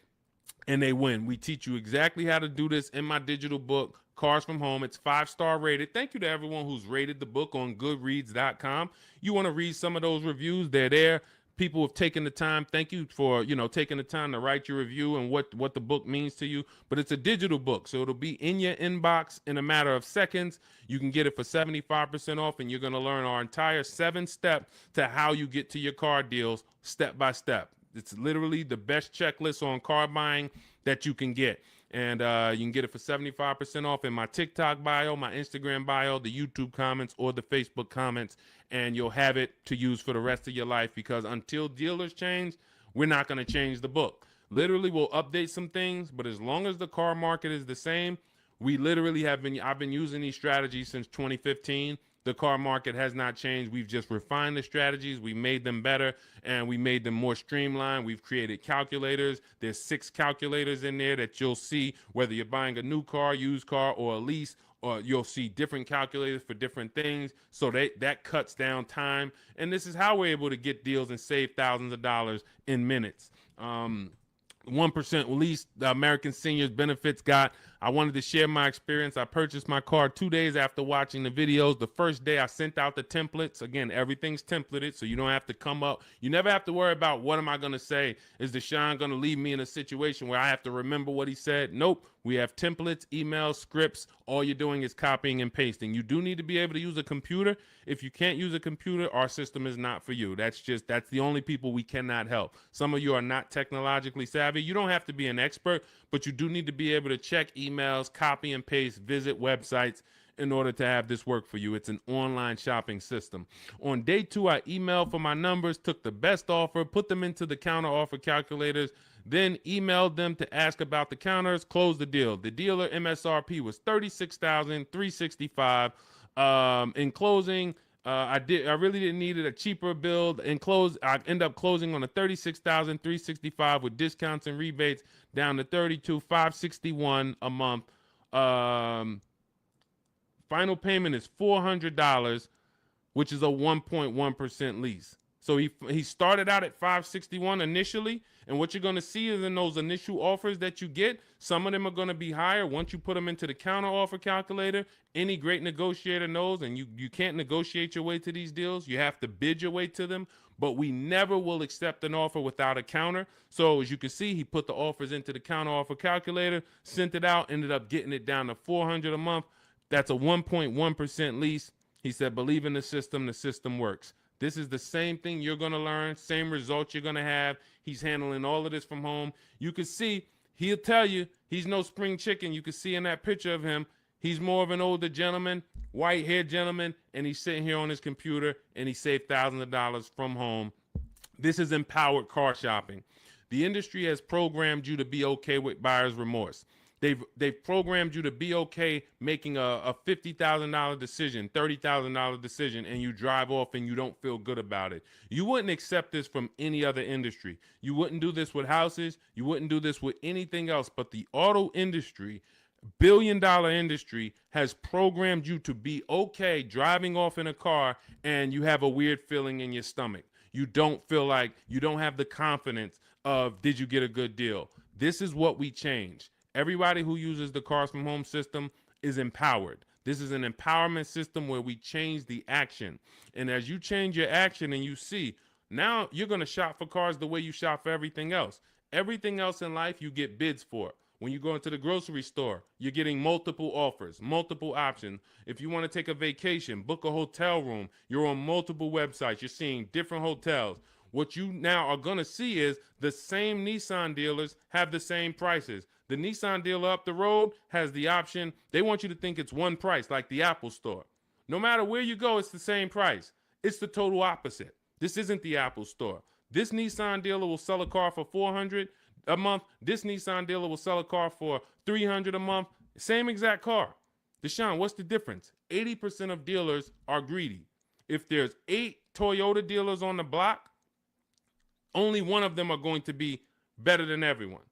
and they win. We teach you exactly how to do this in my digital book, Cars from Home. It's 5-star rated. Thank you to everyone who's rated the book on goodreads.com. You want to read some of those reviews, they're there. People have taken the time. Thank you for, taking the time to write your review and what the book means to you. But it's a digital book, so it'll be in your inbox in a matter of seconds. You can get it for 75% off, and you're going to learn our entire 7-step to how you get to your car deals step by step. It's literally the best checklist on car buying that you can get. And you can get it for 75% off in my TikTok bio, my Instagram bio, the YouTube comments, or the Facebook comments. And you'll have it to use for the rest of your life, because until dealers change, we're not going to change the book. Literally, we'll update some things, but as long as the car market is the same, I've been using these strategies since 2015. The car market has not changed. We've just refined the strategies. We made them better, and we made them more streamlined. We've created calculators. There's 6 calculators in there that you'll see whether you're buying a new car, used car, or a lease, or you'll see different calculators for different things. So that cuts down time. And this is how we're able to get deals and save thousands of dollars in minutes. 1% lease, the American Seniors Benefits Guide. I wanted to share my experience. I purchased my car 2 days after watching the videos. The first day I sent out the templates. Again, everything's templated, so you don't have to come up. You never have to worry about what am I going to say. Is Deshone going to leave me in a situation where I have to remember what he said? Nope. We have templates, emails, scripts. All you're doing is copying and pasting. You do need to be able to use a computer. If you can't use a computer, our system is not for you. That's the only people we cannot help. Some of you are not technologically savvy. You don't have to be an expert, but you do need to be able to check emails, copy and paste, visit websites in order to have this work for you. It's an online shopping system. On day 2, I emailed for my numbers, took the best offer, put them into the counter offer calculators, then emailed them to ask about the counters, closed the deal. The dealer MSRP was $36,365. In closing, I really didn't need it, a cheaper build. I end up closing on a $36,365 with discounts and rebates down to $32,561 a month. Final payment is $400, which is a 1.1% lease. So he started out at 561 initially, and what you're going to see is in those initial offers that you get, some of them are going to be higher once you put them into the counter offer calculator. Any great negotiator knows, and you can't negotiate your way to these deals. You have to bid your way to them, but we never will accept an offer without a counter. So as you can see, he put the offers into the counter offer calculator, sent it out, ended up getting it down to $400 a month. That's a 1.1% lease. He said, believe in the system works. This is the same thing you're going to learn, same results you're going to have. He's handling all of this from home. You can see, he'll tell you, he's no spring chicken. You can see in that picture of him, he's more of an older gentleman, white-haired gentleman, and he's sitting here on his computer, and he saved thousands of dollars from home. This is empowered car shopping. The industry has programmed you to be okay with buyer's remorse. They've programmed you to be okay making a $50,000 decision, $30,000 decision, and you drive off and you don't feel good about it. You wouldn't accept this from any other industry. You wouldn't do this with houses. You wouldn't do this with anything else. But the auto industry, billion-dollar industry, has programmed you to be okay driving off in a car and you have a weird feeling in your stomach. You don't feel like, you don't have the confidence of, did you get a good deal? This is what we change. Everybody who uses the Cars from Home system is empowered. This is an empowerment system where we change the action. And as you change your action and you see, now you're going to shop for cars the way you shop for everything else. Everything else in life you get bids for. When you go into the grocery store, you're getting multiple offers, multiple options. If you want to take a vacation, book a hotel room, you're on multiple websites. You're seeing different hotels. What you now are going to see is the same Nissan dealers have the same prices. The Nissan dealer up the road has the option. They want you to think it's one price, like the Apple store. No matter where you go, it's the same price. It's the total opposite. This isn't the Apple store. This Nissan dealer will sell a car for $400 a month. This Nissan dealer will sell a car for $300 a month. Same exact car. Deshone, what's the difference? 80% of dealers are greedy. If there's 8 Toyota dealers on the block, only one of them are going to be better than everyone.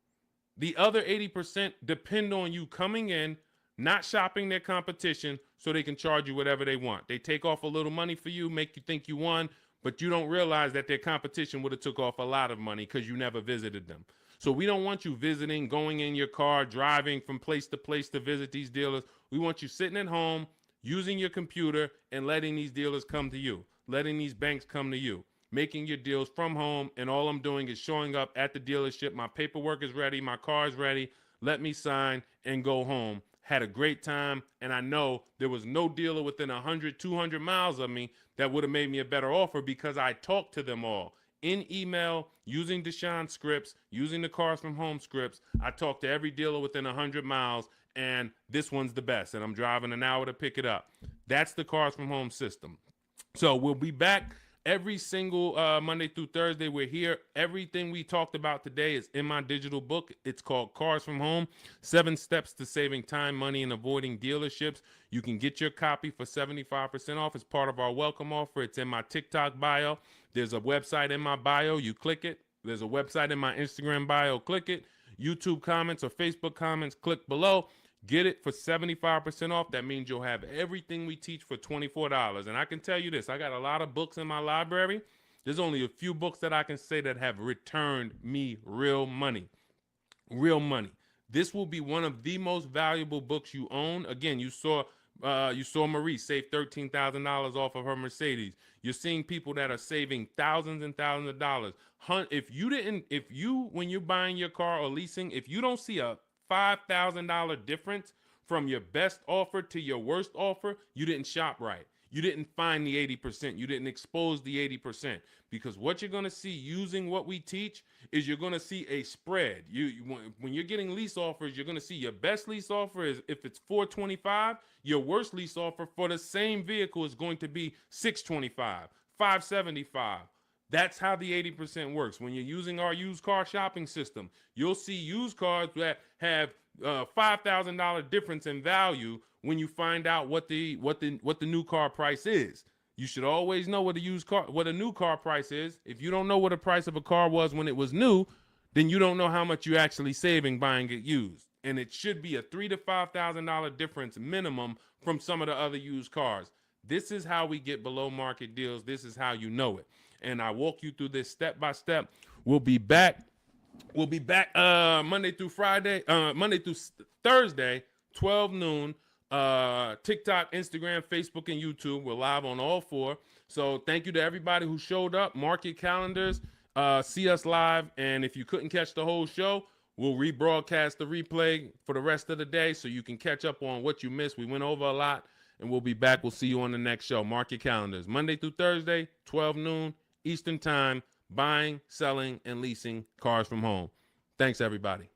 The other 80% depend on you coming in, not shopping their competition so they can charge you whatever they want. They take off a little money for you, make you think you won, but you don't realize that their competition would have took off a lot of money because you never visited them. So we don't want you visiting, going in your car, driving from place to visit these dealers. We want you sitting at home, using your computer, and letting these dealers come to you, letting these banks come to you, making your deals from home, and all I'm doing is showing up at the dealership. My paperwork is ready. My car is ready. Let me sign and go home. Had a great time, and I know there was no dealer within 100, 200 miles of me that would have made me a better offer because I talked to them all. In email, using Deshone scripts, using the Cars from Home scripts, I talked to every dealer within 100 miles, and this one's the best, and I'm driving an hour to pick it up. That's the Cars from Home system. So we'll be back every single Monday through Thursday. We're here. Everything we talked about today is in my digital book. It's called Cars from Home, 7 Steps to Saving Time, Money, and Avoiding Dealerships. You can get your copy for 75% off as part of our welcome offer. It's in my TikTok bio. There's a website in my bio. You click it. There's a website in my Instagram bio. Click it. YouTube comments or Facebook comments, click below. Get it for 75% off. That means you'll have everything we teach for $24. And I can tell you this, I got a lot of books in my library. There's only a few books that I can say that have returned me real money. Real money. This will be one of the most valuable books you own. Again, you saw Marie save $13,000 off of her Mercedes. You're seeing people that are saving thousands and thousands of dollars. When you're buying your car or leasing, if you don't see a $5,000 difference from your best offer to your worst offer, you didn't shop right. You didn't find the 80%. You didn't expose the 80%. Because what you're going to see using what we teach is you're going to see a spread. When you're getting lease offers, you're going to see your best lease offer is if it's $425, your worst lease offer for the same vehicle is going to be $625, $575. That's how the 80% works. When you're using our used car shopping system, you'll see used cars that have $5,000 difference in value when you find out what the new car price is. You should always know what a new car price is. If you don't know what the price of a car was when it was new, then you don't know how much you're actually saving buying it used. and it should be a $3,000 to $5,000 difference minimum from some of the other used cars. This is how we get below market deals. This is how you know it. And I walk you through this step by step. We'll be back. Monday through Friday, Monday through Thursday, 12 noon. TikTok, Instagram, Facebook, and YouTube. We're live on all four. So thank you to everybody who showed up. Mark your calendars. See us live. And if you couldn't catch the whole show, we'll rebroadcast the replay for the rest of the day so you can catch up on what you missed. We went over a lot, and we'll be back. We'll see you on the next show. Mark your calendars. Monday through Thursday, 12 noon Eastern Time, buying, selling, and leasing cars from home. Thanks, everybody.